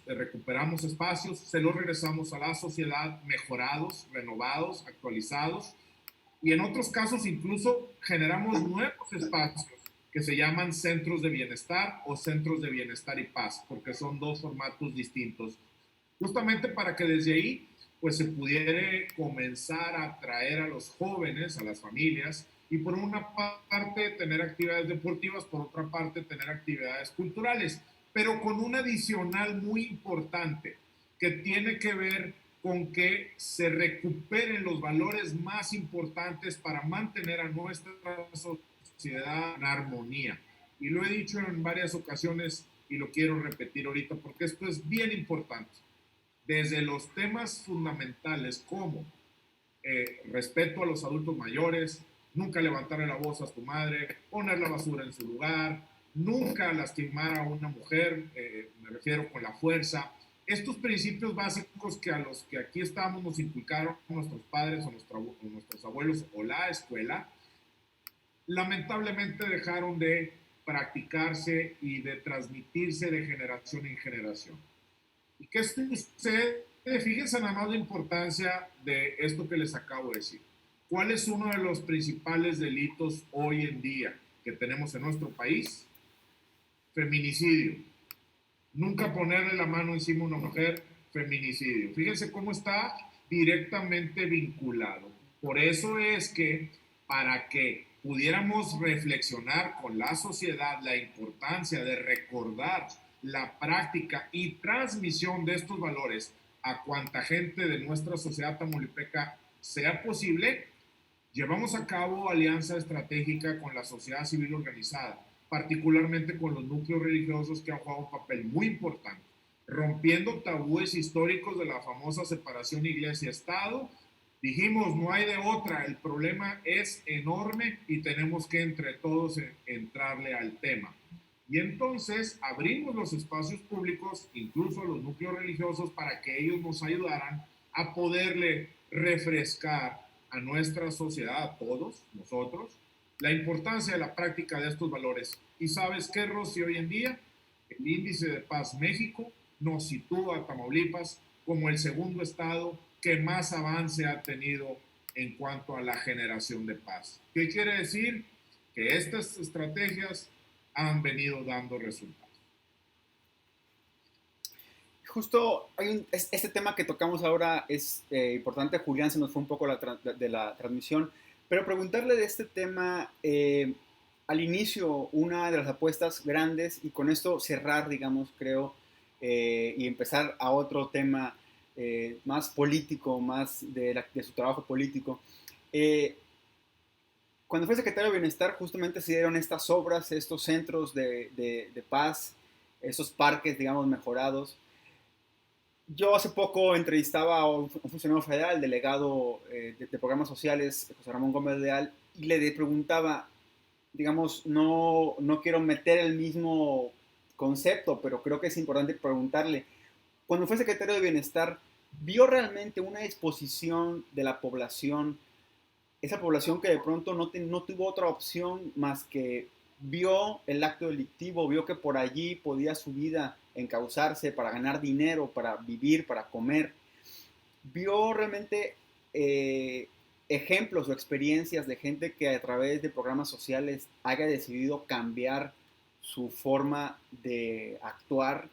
Recuperamos espacios, se los regresamos a la sociedad mejorados, renovados, actualizados, y en otros casos incluso generamos nuevos espacios que se llaman centros de bienestar o centros de bienestar y paz, porque son 2 formatos distintos, justamente para que desde ahí pues se pudiera comenzar a atraer a los jóvenes, a las familias, y por una parte tener actividades deportivas, por otra parte tener actividades culturales, pero con un adicional muy importante que tiene que ver con que se recuperen los valores más importantes para mantener a nuestra sociedad en armonía. Y lo he dicho en varias ocasiones y lo quiero repetir ahorita porque esto es bien importante. Desde los temas fundamentales como respeto a los adultos mayores, nunca levantarle la voz a tu madre, poner la basura en su lugar, nunca lastimar a una mujer, me refiero con la fuerza. Estos principios básicos que a los que aquí estamos nos inculcaron nuestros padres o nuestros abuelos o la escuela, lamentablemente dejaron de practicarse y de transmitirse de generación en generación. ¿Y qué sucede? Fíjense nada más la importancia de esto que les acabo de decir. ¿Cuál es uno de los principales delitos hoy en día que tenemos en nuestro país? Feminicidio. Nunca ponerle la mano encima a una mujer, feminicidio. Fíjense cómo está directamente vinculado. Por eso es que para que pudiéramos reflexionar con la sociedad la importancia de recordar la práctica y transmisión de estos valores a cuanta gente de nuestra sociedad tamaulipeca sea posible, llevamos a cabo alianza estratégica con la sociedad civil organizada particularmente con los núcleos religiosos que han jugado un papel muy importante, rompiendo tabúes históricos de la famosa separación iglesia-estado. Dijimos, no hay de otra, el problema es enorme y tenemos que entre todos entrarle al tema. Y entonces abrimos los espacios públicos, incluso a los núcleos religiosos, para que ellos nos ayudaran a poderle refrescar a nuestra sociedad, a todos nosotros, la importancia de la práctica de estos valores. Y sabes qué, Rosy, hoy en día el índice de paz México nos sitúa a Tamaulipas como el segundo estado que más avance ha tenido en cuanto a la generación de paz. ¿Qué quiere decir? Que estas estrategias han venido dando resultados. Justo este tema que tocamos ahora es importante. Julián se nos fue un poco de la transmisión, pero preguntarle de este tema, al inicio, una de las apuestas grandes, y con esto cerrar, digamos, creo, y empezar a otro tema más político, más de su trabajo político. Cuando fue secretario de Bienestar, justamente se dieron estas obras, estos centros de paz, esos parques, digamos, mejorados. Yo hace poco entrevistaba a un funcionario federal, delegado de programas sociales, José Ramón Gómez Leal, y le preguntaba, digamos, no quiero meter el mismo concepto, pero creo que es importante preguntarle, cuando fue secretario de Bienestar, ¿vio realmente una disposición de la población, esa población que de pronto no tuvo otra opción más que vio el acto delictivo, vio que por allí podía su vida encauzarse para ganar dinero, para vivir, para comer? ¿Vio realmente ejemplos o experiencias de gente que a través de programas sociales haya decidido cambiar su forma de actuar?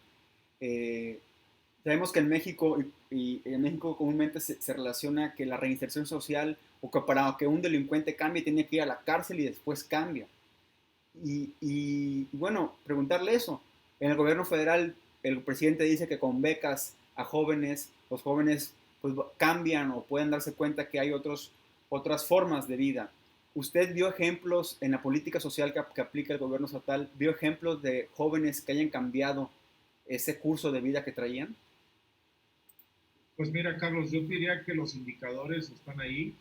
Sabemos que en México, y en México comúnmente se relaciona que la reinserción social, o que para que un delincuente cambie tiene que ir a la cárcel y después cambia. Y bueno, preguntarle eso. En el gobierno federal, el presidente dice que con becas a jóvenes, los jóvenes pues cambian o pueden darse cuenta que hay otras formas de vida. ¿Usted vio ejemplos en la política social que aplica el gobierno estatal? ¿Vio ejemplos de jóvenes que hayan cambiado ese curso de vida que traían? Pues mira, Carlos, yo diría que los indicadores están ahí.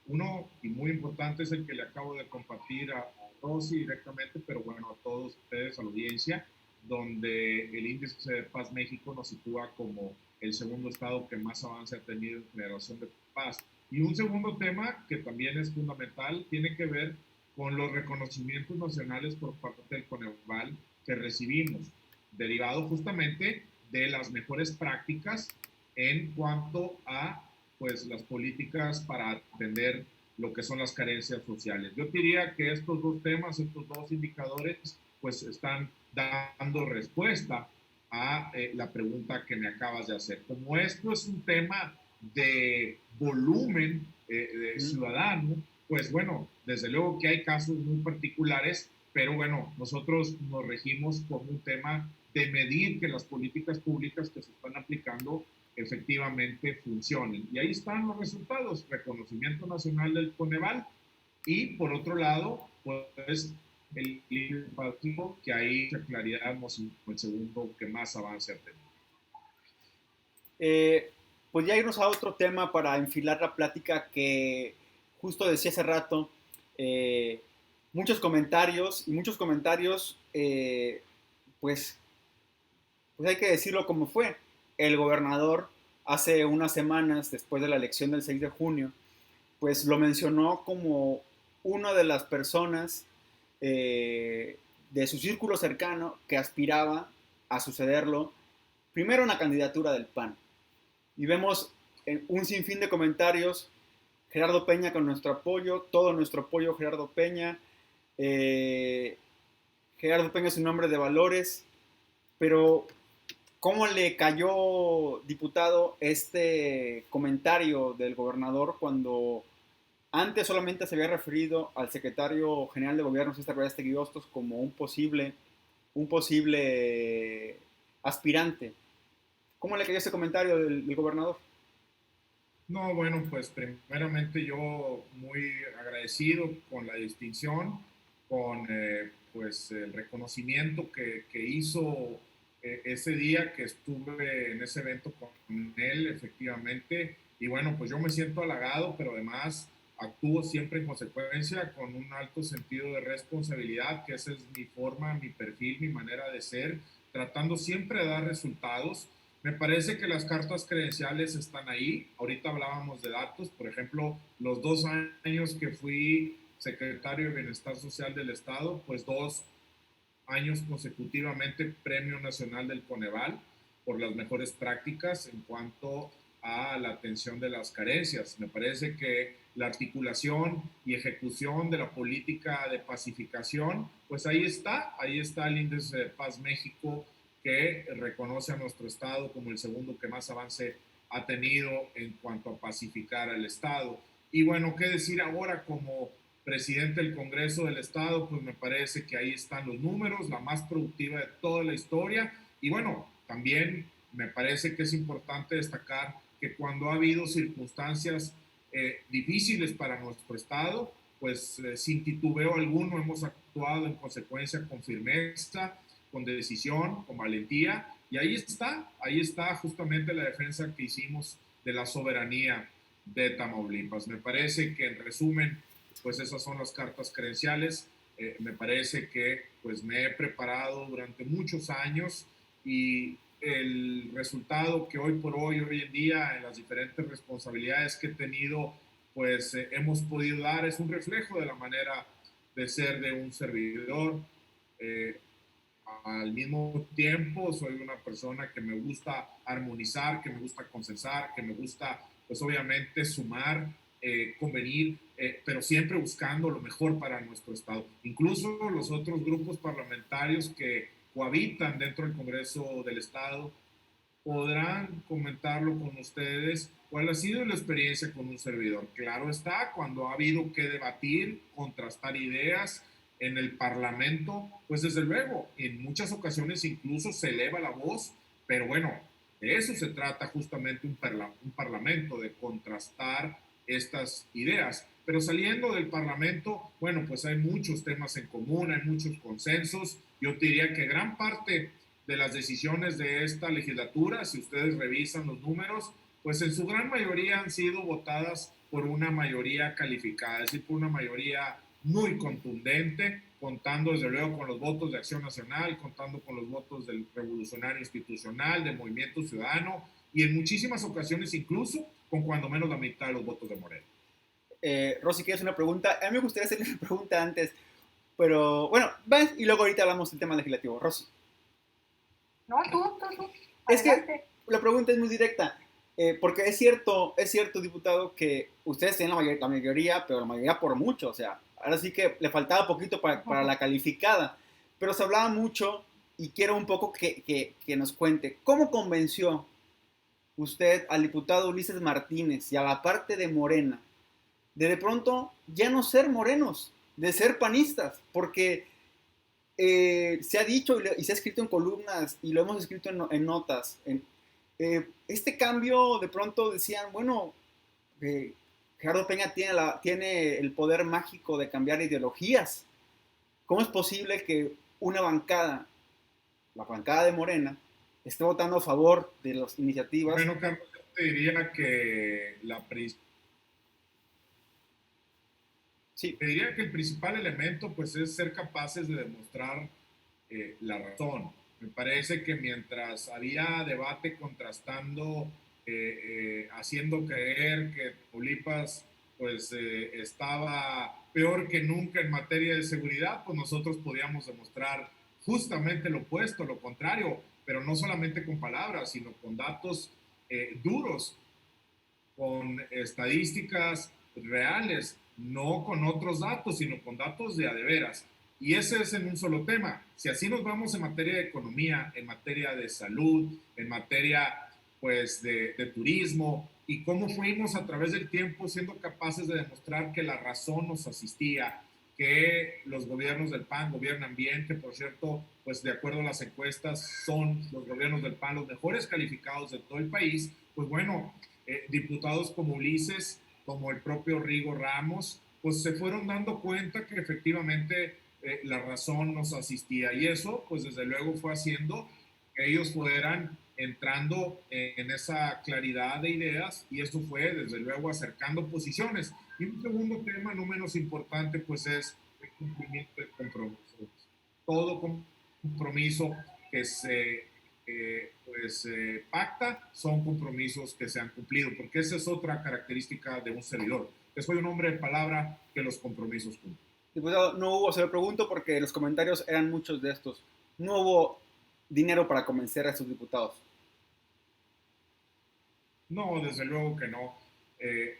Uno, y muy importante, es el que le acabo de compartir a Rosy directamente, pero bueno, a todos ustedes, a la audiencia, donde el índice de Paz México nos sitúa como el segundo estado que más avance ha tenido en generación de paz. Y un segundo tema que también es fundamental tiene que ver con los reconocimientos nacionales por parte del Coneval que recibimos, derivado justamente de las mejores prácticas en cuanto a pues, las políticas para atender lo que son las carencias sociales. Yo diría que estos dos temas, estos dos indicadores, pues están dando respuesta a la pregunta que me acabas de hacer. Como esto es un tema de volumen de ciudadano, pues bueno, desde luego que hay casos muy particulares, pero bueno, nosotros nos regimos por un tema de medir que las políticas públicas que se están aplicando efectivamente funcionen. Y ahí están los resultados, reconocimiento nacional del Coneval y por otro lado, pues el líder partido, que ahí la claridad nos el segundo que más avance ha tenido. Pues ya irnos a otro tema para enfilar la plática que justo decía hace rato, muchos comentarios, pues hay que decirlo como fue. El gobernador hace unas semanas, después de la elección del 6 de junio, pues lo mencionó como una de las personas de su círculo cercano que aspiraba a sucederlo primero en la candidatura del PAN. Y vemos un sinfín de comentarios: Gerardo Peña con nuestro apoyo, todo nuestro apoyo Gerardo Peña, Gerardo Peña es un hombre de valores, pero ¿cómo le cayó, diputado, este comentario del gobernador cuando antes solamente se había referido al secretario general de gobierno, César Aristegui Hostos, como un posible aspirante? ¿Cómo le cayó ese comentario del gobernador? No, bueno, pues primeramente yo muy agradecido con la distinción, con pues el reconocimiento que hizo ese día que estuve en ese evento con él, efectivamente. Y bueno, pues yo me siento halagado, pero además actúo siempre en consecuencia con un alto sentido de responsabilidad, que esa es mi forma, mi perfil, mi manera de ser, tratando siempre de dar resultados. Me parece que las cartas credenciales están ahí. Ahorita hablábamos de datos, por ejemplo, los 2 años que fui secretario de Bienestar Social del Estado, pues 2 años consecutivamente Premio Nacional del Coneval por las mejores prácticas en cuanto a la atención de las carencias. Me parece que la articulación y ejecución de la política de pacificación, pues ahí está el índice de Paz México, que reconoce a nuestro Estado como el segundo que más avance ha tenido en cuanto a pacificar al Estado. Y bueno, ¿qué decir ahora como presidente del Congreso del Estado? Pues me parece que ahí están los números, la más productiva de toda la historia. Y bueno, también me parece que es importante destacar que cuando ha habido circunstancias difíciles para nuestro Estado, pues sin titubeo alguno hemos actuado en consecuencia con firmeza, con decisión, con valentía, y ahí está justamente la defensa que hicimos de la soberanía de Tamaulipas. Me parece que en resumen, pues esas son las cartas credenciales. Me parece que pues me he preparado durante muchos años y el resultado que hoy por hoy, hoy en día, en las diferentes responsabilidades que he tenido, pues hemos podido dar, es un reflejo de la manera de ser de un servidor. Eh, Al mismo tiempo, soy una persona que me gusta armonizar, que me gusta consensar, que me gusta, pues obviamente, sumar, convenir, pero siempre buscando lo mejor para nuestro Estado. Incluso los otros grupos parlamentarios que cohabitan dentro del Congreso del Estado podrán comentarlo con ustedes cuál ha sido la experiencia con un servidor. Claro está, cuando ha habido que debatir, contrastar ideas en el Parlamento, pues desde luego, en muchas ocasiones incluso se eleva la voz, pero bueno, de eso se trata justamente un Parlamento, de contrastar estas ideas. Pero saliendo del Parlamento, bueno, pues hay muchos temas en común, hay muchos consensos. Yo te diría que gran parte de las decisiones de esta legislatura, si ustedes revisan los números, pues en su gran mayoría han sido votadas por una mayoría calificada, es decir, por una mayoría muy contundente, contando desde luego con los votos de Acción Nacional, contando con los votos del Revolucionario Institucional, del Movimiento Ciudadano y en muchísimas ocasiones incluso con cuando menos la mitad de los votos de Morena. Rosy, ¿quieres una pregunta? A mí me gustaría hacerle una pregunta antes, pero bueno, ven y luego ahorita hablamos del tema legislativo. Rosy. No, tú. Es que Adelante. la pregunta es muy directa, porque es cierto, diputado, que ustedes tienen la mayoría, pero la mayoría por mucho, o sea, ahora sí que le faltaba poquito para la calificada, pero se hablaba mucho y quiero un poco que nos cuente, ¿cómo convenció usted al diputado Ulises Martínez y a la parte de Morena de pronto ya no ser morenos, de ser panistas? Porque se ha dicho y se ha escrito en columnas y lo hemos escrito en notas. Este cambio, de pronto decían, bueno, Gerardo Peña tiene el poder mágico de cambiar ideologías. ¿Cómo es posible que una bancada, la bancada de Morena, esté votando a favor de las iniciativas? Bueno, Carlos, yo te diría que Sí. te diría que el principal elemento pues es ser capaces de demostrar la razón. Me parece que mientras había debate contrastando, haciendo creer que Tamaulipas pues estaba peor que nunca en materia de seguridad, pues nosotros podíamos demostrar justamente lo opuesto, lo contrario, pero no solamente con palabras, sino con datos duros, con estadísticas reales, no con otros datos, sino con datos de a de veras. Y ese es en un solo tema. Si así nos vamos en materia de economía, en materia de salud, en materia pues de turismo, y cómo fuimos a través del tiempo siendo capaces de demostrar que la razón nos asistía, que los gobiernos del PAN gobiernan bien, que por cierto, pues de acuerdo a las encuestas, son los gobiernos del PAN los mejores calificados de todo el país. Pues bueno, diputados como Ulises, como el propio Rigo Ramos, pues se fueron dando cuenta que efectivamente la razón nos asistía. Y eso, pues desde luego fue haciendo que ellos fueran entrando en esa claridad de ideas y eso fue desde luego acercando posiciones. Y un segundo tema no menos importante pues es el cumplimiento de compromisos. Todo compromiso que se pacta son compromisos que se han cumplido, porque esa es otra característica de un servidor, que soy un hombre de palabra que los compromisos cumplen. Diputado, no hubo, se lo pregunto porque los comentarios eran muchos de estos. No hubo dinero para convencer a estos diputados. No, desde luego que no.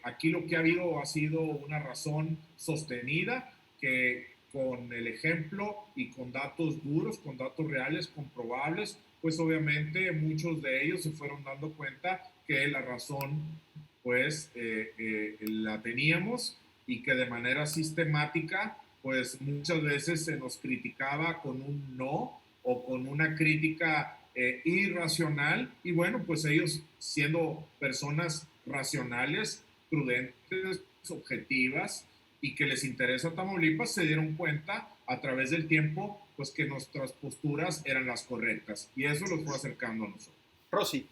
Aquí lo que ha habido ha sido una razón sostenida que con el ejemplo y con datos duros, con datos reales, comprobables, pues obviamente muchos de ellos se fueron dando cuenta que la razón pues la teníamos y que de manera sistemática pues muchas veces se nos criticaba con un no o con una crítica irracional y bueno, pues ellos siendo personas racionales, prudentes, objetivas y que les interesa Tamaulipas, se dieron cuenta a través del tiempo pues que nuestras posturas eran las correctas y eso los fue acercando a nosotros. Rosy.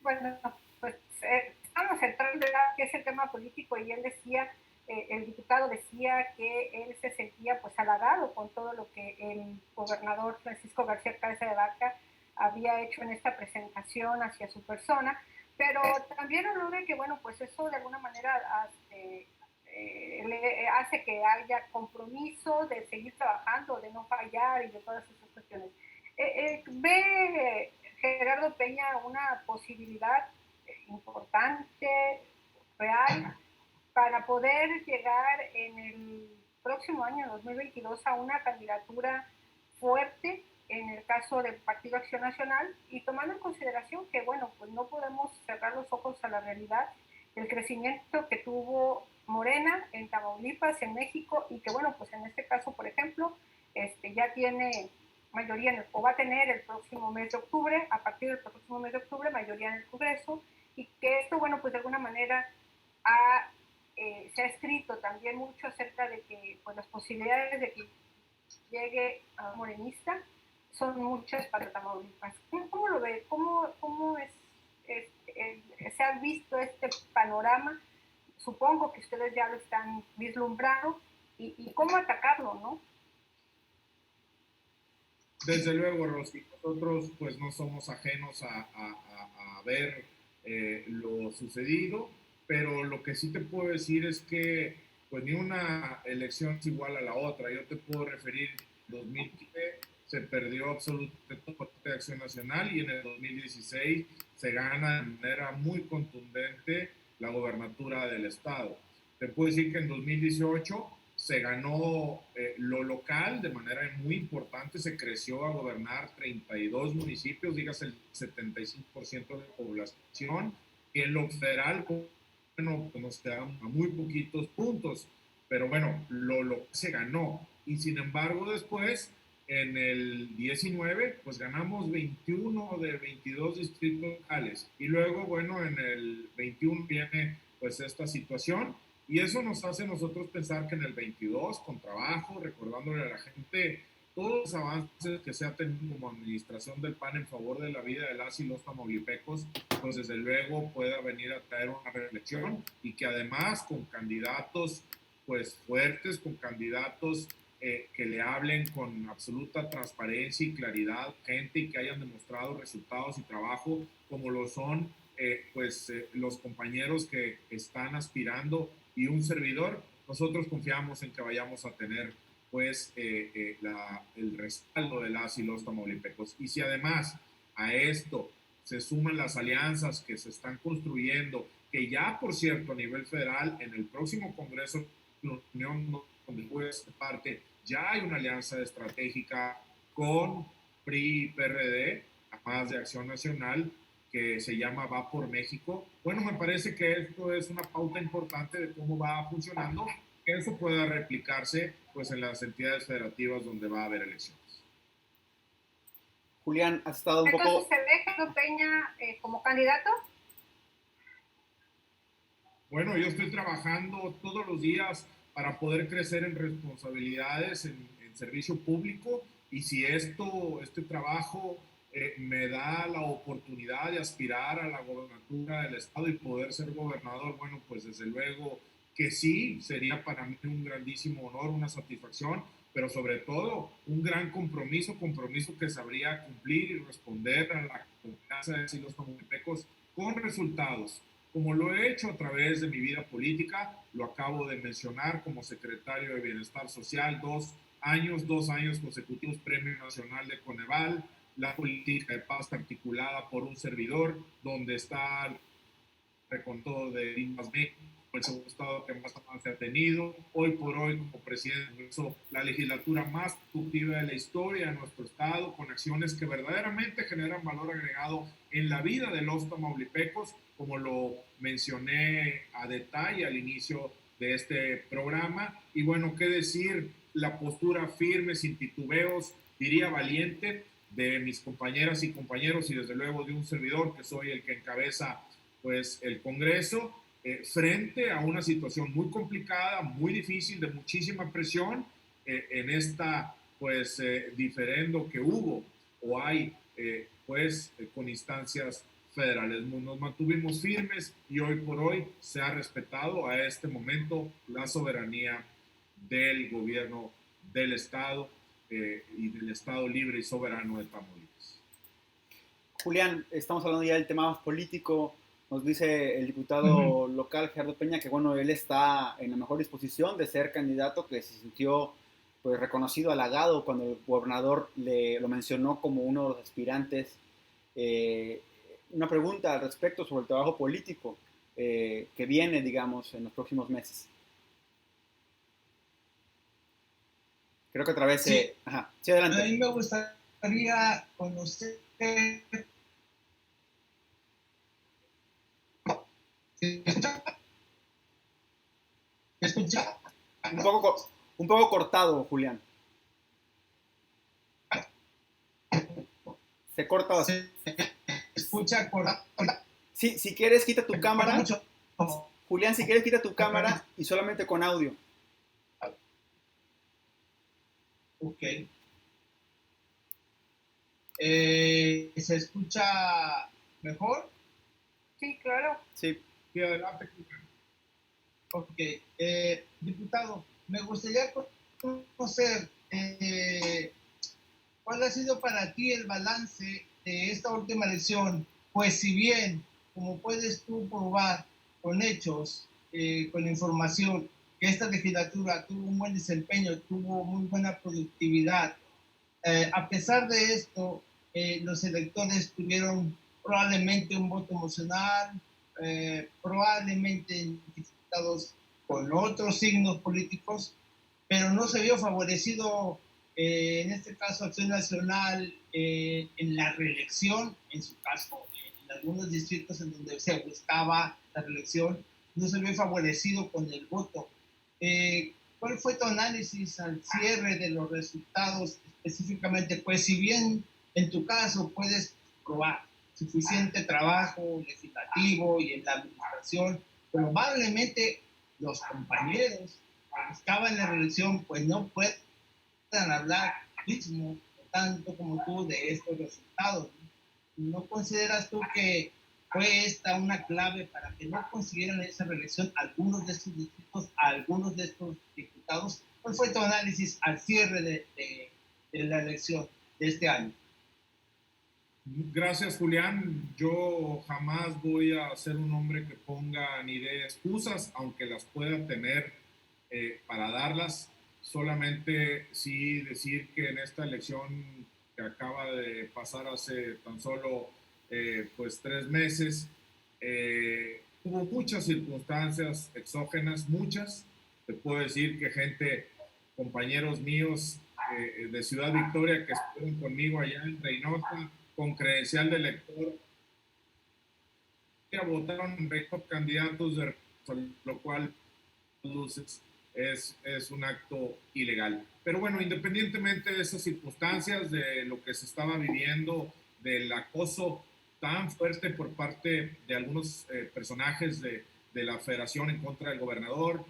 Bueno, pues estamos entrando en que es el tema político y él decía, el diputado decía que él se sentía pues halagado con todo lo que el gobernador Francisco García Cabeza de Vaca había hecho en esta presentación hacia su persona, pero también hablo de que bueno, pues eso de alguna manera le hace que haya compromiso de seguir trabajando, de no fallar y de todas esas cuestiones. ¿Ve Gerardo Peña una posibilidad importante, real, para poder llegar en el próximo año, 2022, a una candidatura fuerte en el caso del Partido Acción Nacional y tomando en consideración que, bueno, pues no podemos cerrar los ojos a la realidad del crecimiento que tuvo Morena en Tamaulipas, en México, y que, bueno, pues en este caso, por ejemplo, ya tiene mayoría o va a tener el próximo mes de octubre, a partir del próximo mes de octubre, mayoría en el Congreso, y que esto, bueno, pues de alguna manera se ha escrito también mucho acerca de que pues, las posibilidades de que llegue a morenista son muchas para Tamaulipas. ¿Cómo lo ve? ¿Cómo se ha visto este panorama? Supongo que ustedes ya lo están vislumbrando y cómo atacarlo, ¿no? Desde luego, Rosy, nosotros pues no somos ajenos a ver lo sucedido, pero lo que sí te puedo decir es que pues ni una elección es igual a la otra. Yo te puedo referir, en 2015 se perdió absolutamente de Acción Nacional y en el 2016 se gana de manera muy contundente la gobernatura del estado. Te puedo decir que en 2018 se ganó lo local de manera muy importante, se creció a gobernar 32 municipios, digas el 75% de la población, y en lo federal, bueno, nos quedaron a muy poquitos puntos, pero bueno, lo se ganó, y sin embargo después, en el 19, pues ganamos 21 de 22 distritos locales, y luego, bueno, en el 21 viene pues esta situación, y eso nos hace nosotros pensar que en el 22, con trabajo, recordándole a la gente todos los avances que se ha tenido como administración del PAN en favor de la vida de las y los tamaulipecos, pues desde luego pueda venir a traer una reflexión y que además con candidatos pues fuertes, con candidatos que le hablen con absoluta transparencia y claridad, gente y que hayan demostrado resultados y trabajo como lo son los compañeros que están aspirando y un servidor, nosotros confiamos en que vayamos a tener pues el respaldo de las y los tamaulipecos. Y si además a esto se suman las alianzas que se están construyendo, que ya por cierto a nivel federal en el próximo Congreso de la Unión donde puede ser parte, ya hay una alianza estratégica con PRI y PRD, además de Acción Nacional, que se llama Va por México. Bueno, me parece que esto es una pauta importante de cómo va funcionando, que eso pueda replicarse pues en las entidades federativas donde va a haber elecciones. Julián, has estado un poco... Entonces, ¿se ve Gerardo Peña como candidato? Bueno, yo estoy trabajando todos los días para poder crecer en responsabilidades, en servicio público, y si este trabajo me da la oportunidad de aspirar a la gobernatura del estado y poder ser gobernador, bueno, pues desde luego que sí, sería para mí un grandísimo honor, una satisfacción, pero sobre todo un gran compromiso que sabría cumplir y responder a la confianza de los tamaulipecos con resultados, como lo he hecho a través de mi vida política. Lo acabo de mencionar como secretario de Bienestar Social, 2 años consecutivos, Premio Nacional de Coneval, la política de paz articulada por un servidor, donde está el recontó de Limas México, el segundo estado que más avance ha tenido. Hoy por hoy, como presidente, la legislatura más productiva de la historia de nuestro estado, con acciones que verdaderamente generan valor agregado en la vida de los tamaulipecos, como lo mencioné a detalle al inicio de este programa. Y bueno, qué decir, la postura firme, sin titubeos, diría valiente, de mis compañeras y compañeros, y desde luego de un servidor que soy el que encabeza pues el Congreso, frente a una situación muy complicada, muy difícil, de muchísima presión en esta pues diferendo que hubo o hay con instancias federales. Nos mantuvimos firmes y hoy por hoy se ha respetado a este momento la soberanía del gobierno del Estado y del Estado libre y soberano de Tamaulipas. Julián, estamos hablando ya del tema más político. Nos dice el diputado local Gerardo Peña que bueno, él está en la mejor disposición de ser candidato, que se sintió pues reconocido, halagado cuando el gobernador lo mencionó como uno de los aspirantes. Una pregunta al respecto sobre el trabajo político que viene, digamos, en los próximos meses. Creo que a través de... Sí. Ajá, sí, adelante. A mí me gustaría conocer... ¿Se escucha? Un poco cortado, Julián. Se corta bastante. ¿Se escucha cortado? Sí, si quieres, quita tu cámara. Mucho. Julián, si quieres, quita tu cámara y solamente con audio. Ok. ¿Se escucha mejor? Sí, claro. Sí. Sí, adelante. Ok. Diputado, me gustaría conocer cuál ha sido para ti el balance de esta última elección. Pues si bien, como puedes tú probar con hechos, con información, que esta legislatura tuvo un buen desempeño, tuvo muy buena productividad, a pesar de esto, los electores tuvieron probablemente un voto emocional, probablemente identificados con otros signos políticos, pero no se vio favorecido, en este caso Acción Nacional, en la reelección, en su caso, en algunos distritos en donde se buscaba la reelección, no se vio favorecido con el voto. ¿Cuál fue tu análisis al cierre de los resultados específicamente? Pues si bien en tu caso puedes probar suficiente trabajo legislativo y en la administración, probablemente los compañeros que buscaban la reelección pues no puedan hablar mismo tanto como tú de estos resultados. ¿No consideras tú que fue esta una clave para que no consiguieran esa reelección algunos de estos distritos, algunos de estos diputados? ¿Cuál fue tu análisis al cierre de la elección de este año? Gracias, Julián. Yo jamás voy a ser un hombre que ponga ni dé excusas, aunque las pueda tener para darlas. Solamente sí decir que en esta elección que acaba de pasar hace tan solo pues 3 meses, hubo muchas circunstancias exógenas, muchas. Te puedo decir que compañeros míos de Ciudad Victoria que estuvieron conmigo allá en Reynosa, con credencial de elector, que votaron en candidatos, lo cual luces es un acto ilegal. Pero bueno, independientemente de esas circunstancias, de lo que se estaba viviendo, del acoso tan fuerte por parte de algunos personajes de la federación en contra del gobernador,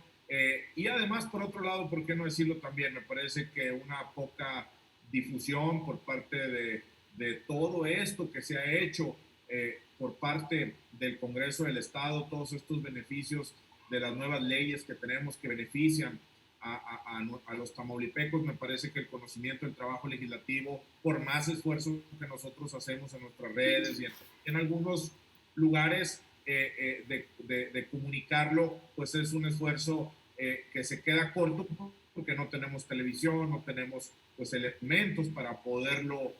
Y además, por otro lado, ¿por qué no decirlo también? Me parece que una poca difusión por parte de todo esto que se ha hecho por parte del Congreso del Estado, todos estos beneficios de las nuevas leyes que tenemos que benefician a los tamaulipecos. Me parece que el conocimiento del trabajo legislativo, por más esfuerzo que nosotros hacemos en nuestras redes y en algunos lugares de comunicarlo, pues es un esfuerzo que se queda corto porque no tenemos televisión, no tenemos pues elementos para poderlo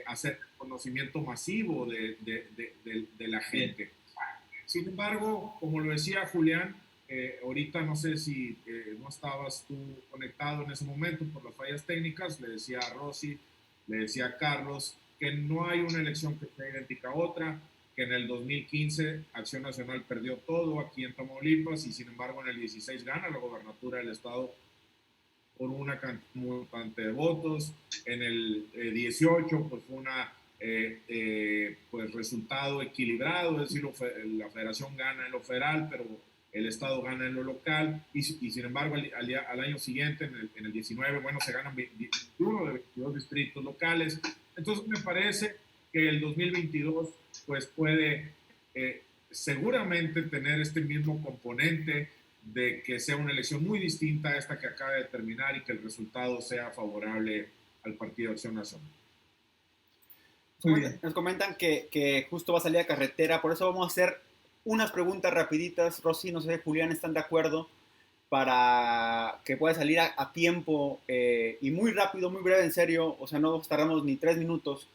hacer conocimiento masivo de la gente. Bien. Sin embargo, como lo decía Julián, ahorita no sé si no estabas tú conectado en ese momento por las fallas técnicas, le decía a Rosy, le decía a Carlos, que no hay una elección que sea idéntica a otra, que en el 2015 Acción Nacional perdió todo aquí en Tamaulipas y sin embargo en el 16 gana la gobernatura del estado por una cantidad muy importante de votos. En el 18 pues fue una pues resultado equilibrado, es decir, la federación gana en lo federal, pero el estado gana en lo local y sin embargo al año siguiente, en el 19, bueno, se ganan 21 de 22 distritos locales. Entonces me parece que el 2022 pues puede seguramente tener este mismo componente de que sea una elección muy distinta a esta que acaba de terminar y que el resultado sea favorable al Partido Acción Nacional. Nos comentan que justo va a salir a carretera, por eso vamos a hacer unas preguntas rapiditas. Rosy, no sé, Julián, ¿están de acuerdo? Para que pueda salir a tiempo y muy rápido, muy breve, en serio, o sea, no tardamos ni 3 minutos.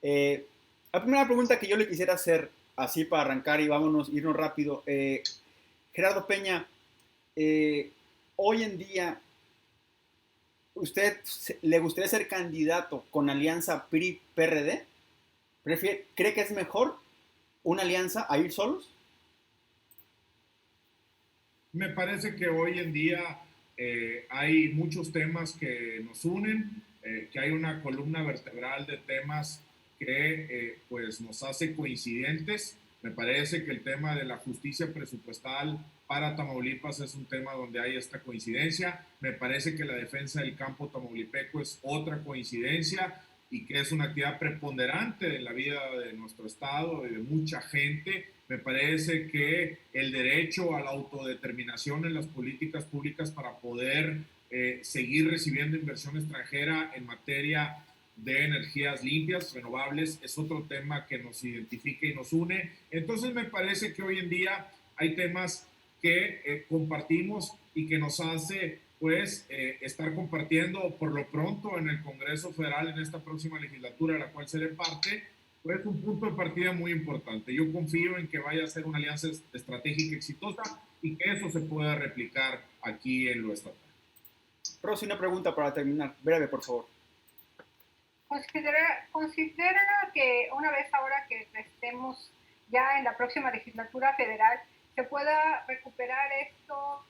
La primera pregunta que yo le quisiera hacer, así para arrancar y irnos rápido, Gerardo Peña, hoy en día, ¿usted le gustaría ser candidato con alianza PRI-PRD? ¿Cree que es mejor una alianza a ir solos? Me parece que hoy en día hay muchos temas que nos unen, que hay una columna vertebral de temas que pues nos hace coincidentes. Me parece que el tema de la justicia presupuestal para Tamaulipas es un tema donde hay esta coincidencia. Me parece que la defensa del campo tamaulipeco es otra coincidencia y que es una actividad preponderante en la vida de nuestro estado y de mucha gente. Me parece que el derecho a la autodeterminación en las políticas públicas para poder seguir recibiendo inversión extranjera en materia de energías limpias, renovables, es otro tema que nos identifica y nos une. Entonces me parece que hoy en día hay temas que compartimos y que nos hace pues estar compartiendo por lo pronto en el Congreso Federal en esta próxima legislatura de la cual seré parte, pues un punto de partida muy importante. Yo confío en que vaya a ser una alianza estratégica exitosa y que eso se pueda replicar aquí en lo estatal. Rosy, una pregunta para terminar, breve por favor. Considera que una vez ahora que estemos ya en la próxima legislatura federal, se pueda recuperar esto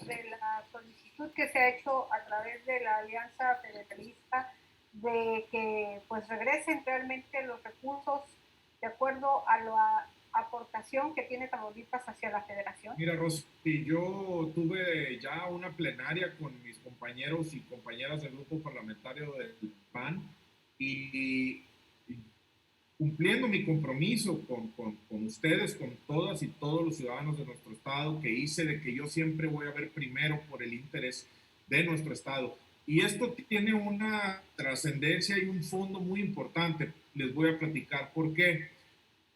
de la solicitud que se ha hecho a través de la Alianza Federalista de que pues regresen realmente los recursos de acuerdo a la aportación que tiene Tamaulipas hacia la federación? Mira, Rosy, yo tuve ya una plenaria con mis compañeros y compañeras del grupo parlamentario del PAN y cumpliendo mi compromiso con ustedes, con todas y todos los ciudadanos de nuestro estado, que hice de que yo siempre voy a ver primero por el interés de nuestro estado. Y esto tiene una trascendencia y un fondo muy importante. Les voy a platicar por qué.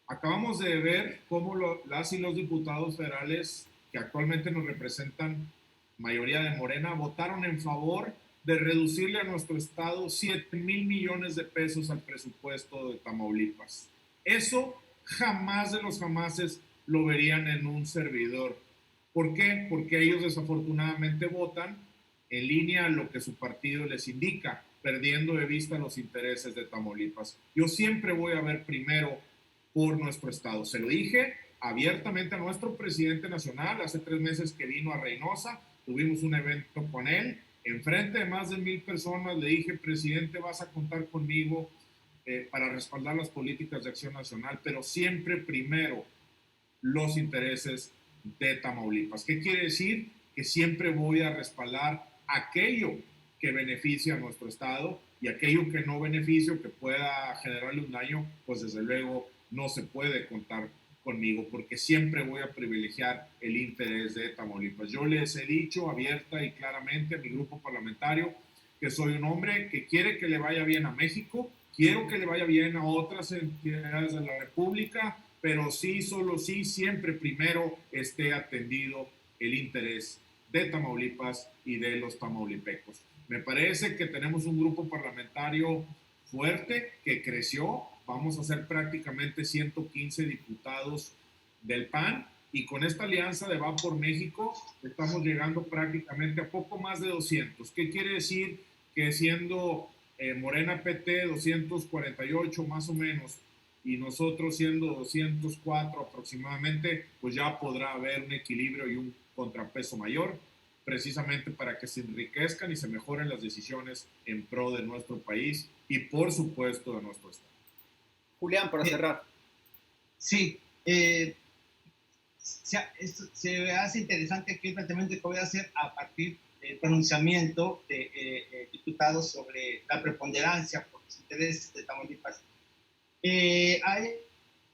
Acabamos de ver cómo las y los diputados federales que actualmente nos representan, mayoría de Morena, votaron en favor de reducirle a nuestro estado 7,000 millones de pesos al presupuesto de Tamaulipas. Eso jamás de los jamases lo verían en un servidor. ¿Por qué? Porque ellos desafortunadamente votan en línea a lo que su partido les indica, perdiendo de vista los intereses de Tamaulipas. Yo siempre voy a ver primero por nuestro estado. Se lo dije abiertamente a nuestro presidente nacional hace 3 meses que vino a Reynosa, tuvimos un evento con él, enfrente de más de 1,000 personas le dije, presidente, vas a contar conmigo para respaldar las políticas de acción nacional, pero siempre primero los intereses de Tamaulipas. ¿Qué quiere decir? que siempre voy a respaldar aquello que beneficia a nuestro Estado y aquello que no beneficia, que pueda generarle un daño, pues desde luego no se puede contar conmigo, porque siempre voy a privilegiar el interés de Tamaulipas. Yo les he dicho abierta y claramente a mi grupo parlamentario que soy un hombre que quiere que le vaya bien a México, quiero que le vaya bien a otras entidades de la República, pero sí, solo sí, siempre primero esté atendido el interés de Tamaulipas y de los tamaulipecos. Me parece que tenemos un grupo parlamentario fuerte que creció. Vamos a ser prácticamente 115 diputados del PAN y con esta alianza de Va por México estamos llegando prácticamente a poco más de 200. ¿Qué quiere decir? Que siendo Morena PT 248 más o menos y nosotros siendo 204 aproximadamente, pues ya podrá haber un equilibrio y un contrapeso mayor, precisamente para que se enriquezcan y se mejoren las decisiones en pro de nuestro país y por supuesto de nuestro Estado. Julián, para cerrar. Sí, se hace interesante aquí el planteamiento que voy a hacer a partir del pronunciamiento de diputados sobre la preponderancia por los intereses de Tamaulipas. Hay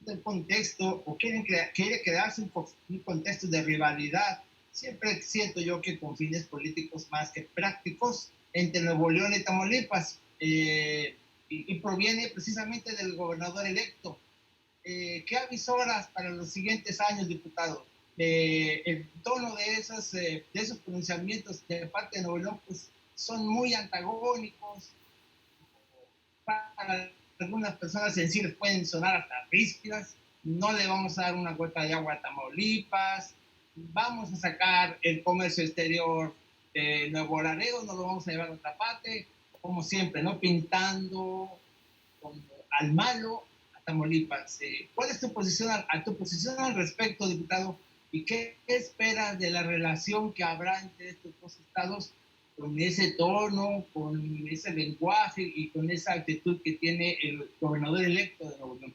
un contexto, o quiere crearse un contexto de rivalidad, siempre siento yo que con fines políticos más que prácticos, entre Nuevo León y Tamaulipas, y proviene precisamente del gobernador electo. ¿Qué avisoras para los siguientes años, diputado? El tono de esos pronunciamientos de parte de Nuevo León pues, son muy antagónicos. Para algunas personas en sí les pueden sonar hasta ríspidas. No le vamos a dar una gota de agua a Tamaulipas. Vamos a sacar el comercio exterior de Nuevo Laredo, no lo vamos a llevar a otra parte, como siempre, ¿no? Pintando al malo a Tamaulipas. ¿Cuál es tu posición al respecto, diputado? ¿Y qué esperas de la relación que habrá entre estos dos estados con ese tono, con ese lenguaje y con esa actitud que tiene el gobernador electo de Nuevo León?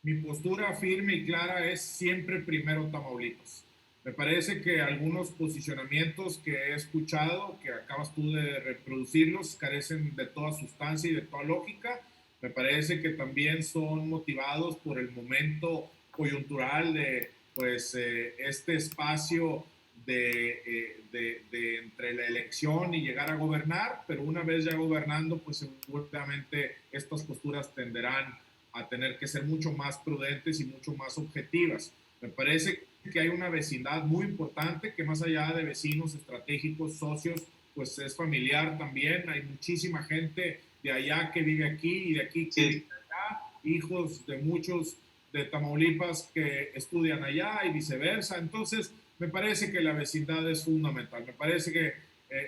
Mi postura firme y clara es siempre primero Tamaulipas. Me parece que algunos posicionamientos que he escuchado, que acabas tú de reproducirlos, carecen de toda sustancia y de toda lógica. Me parece que también son motivados por el momento coyuntural de pues, este espacio de entre la elección y llegar a gobernar, pero una vez ya gobernando, pues seguramente estas posturas tenderán a tener que ser mucho más prudentes y mucho más objetivas. Me parece que hay una vecindad muy importante que más allá de vecinos estratégicos, socios, pues es familiar también. Hay muchísima gente de allá que vive aquí y de aquí que vive allá, hijos de muchos de Tamaulipas que estudian allá y viceversa. Entonces, me parece que la vecindad es fundamental. Me parece que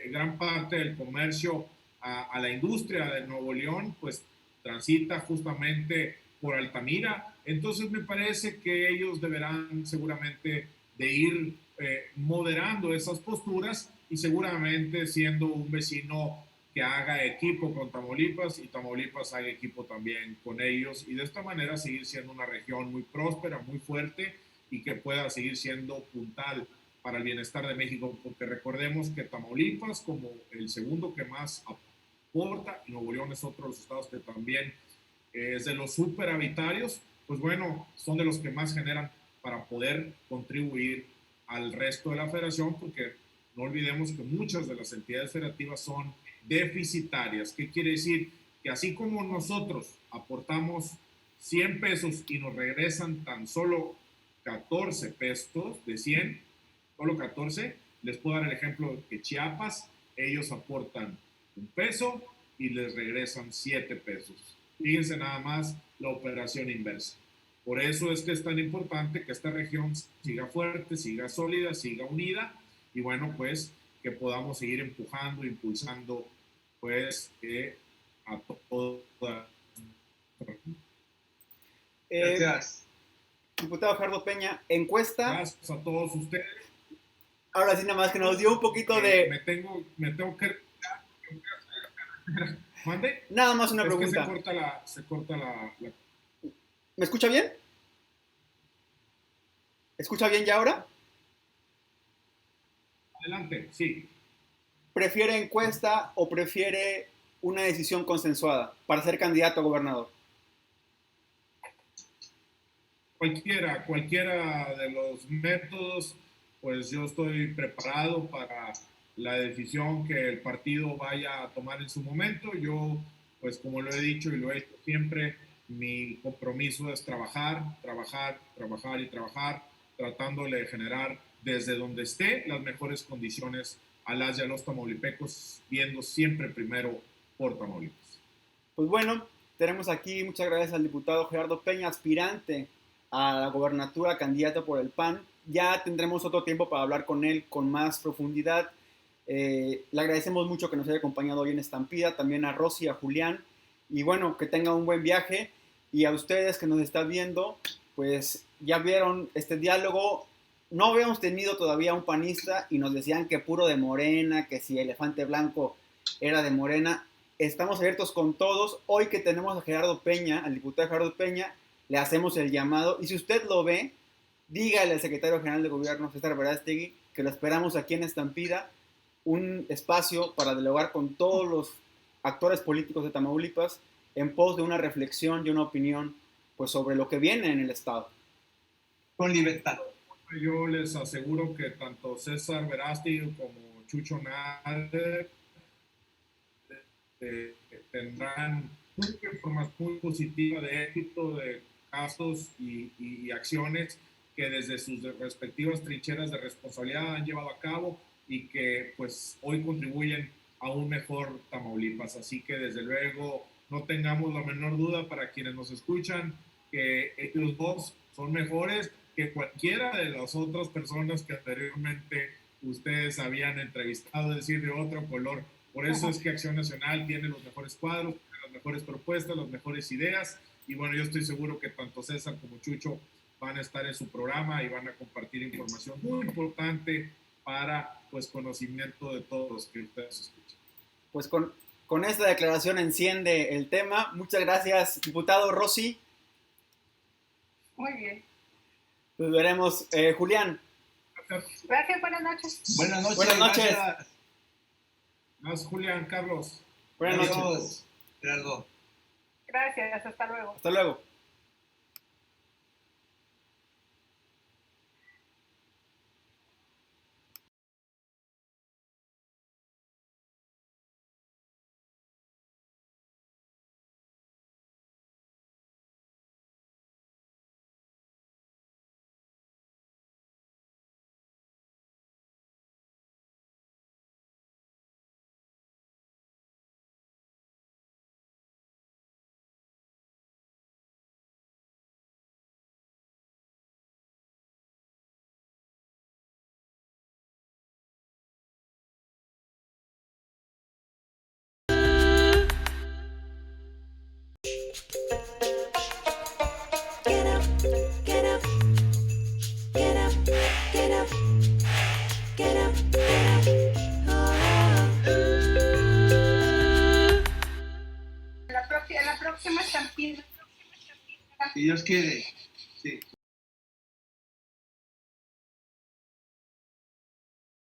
gran parte del comercio a la industria de Nuevo León, pues transita justamente por Altamira. Entonces me parece que ellos deberán seguramente de ir moderando esas posturas y seguramente siendo un vecino que haga equipo con Tamaulipas y Tamaulipas haga equipo también con ellos y de esta manera seguir siendo una región muy próspera, muy fuerte y que pueda seguir siendo puntal para el bienestar de México, porque recordemos que Tamaulipas, como el segundo que más aporta, y Nuevo León es otro de los estados que también es de los superhabitarios, pues bueno, son de los que más generan para poder contribuir al resto de la federación, porque no olvidemos que muchas de las entidades federativas son deficitarias. ¿Qué quiere decir? Que así como nosotros aportamos 100 pesos y nos regresan tan solo 14 pesos de 100, solo 14, les puedo dar el ejemplo de que Chiapas, ellos aportan 1 peso y les regresan 7 pesos. Fíjense nada más la operación inversa. Por eso es que es tan importante que esta región siga fuerte, siga sólida, siga unida y bueno, pues que podamos seguir empujando, impulsando, pues a toda. Gracias. Diputado Gerardo Peña, encuesta. Gracias a todos ustedes. Ahora sí, nada más que nos dio un poquito de... Me tengo que... ¿Mande? Nada más una es pregunta. Que se corta la... ¿Me escucha bien? ¿Escucha bien ya ahora? Adelante, sí. ¿Prefiere encuesta o prefiere una decisión consensuada para ser candidato a gobernador? Cualquiera de los métodos, pues yo estoy preparado para la decisión que el partido vaya a tomar en su momento. Yo, pues como lo he dicho y lo he hecho siempre, mi compromiso es trabajar, trabajar, trabajar y trabajar, tratándole de generar desde donde esté las mejores condiciones a las y a los tamaulipecos, viendo siempre primero por Tamaulipas. Pues bueno, tenemos aquí, muchas gracias al diputado Gerardo Peña, aspirante a la gobernatura, candidato por el PAN. Ya tendremos otro tiempo para hablar con él con más profundidad. Le agradecemos mucho que nos haya acompañado hoy en Estampida, también a Rosy y a Julián. Y bueno, que tenga un buen viaje. Y a ustedes que nos están viendo, pues ya vieron este diálogo. No habíamos tenido todavía un panista y nos decían que puro de Morena, que si Elefante Blanco era de Morena. Estamos abiertos con todos. Hoy que tenemos a Gerardo Peña, al diputado Gerardo Peña, le hacemos el llamado. Y si usted lo ve, dígale al secretario general de gobierno, César Verástegui, que lo esperamos aquí en Estampida, un espacio para dialogar con todos los actores políticos de Tamaulipas en pos de una reflexión y una opinión pues, sobre lo que viene en el Estado. Con libertad. Yo les aseguro que tanto César Verástegui como Chucho Nader tendrán una información muy positiva de éxito de casos y acciones que desde sus respectivas trincheras de responsabilidad han llevado a cabo y que pues hoy contribuyen a un mejor Tamaulipas. Así que desde luego no tengamos la menor duda para quienes nos escuchan que ellos dos son mejores que cualquiera de las otras personas que anteriormente ustedes habían entrevistado, es decir, de otro color. Por eso es que Acción Nacional tiene los mejores cuadros, tiene las mejores propuestas, las mejores ideas. Y bueno, yo estoy seguro que tanto César como Chucho van a estar en su programa y van a compartir información muy importante para pues conocimiento de todos los que ustedes escuchan. Pues con esta declaración enciende el tema. Muchas gracias, diputado Rosy. Muy bien. Nos veremos. Julián. Gracias, buenas noches. Buenas noches. Buenas noches. Gracias. Más Julián, Carlos. Buenas noches. Adiós, Gerardo. Gracias, hasta luego. Hasta luego. Get up, get up, get up, get up, get up, get up. Oh. En la próxima estampida. Si Dios quiere.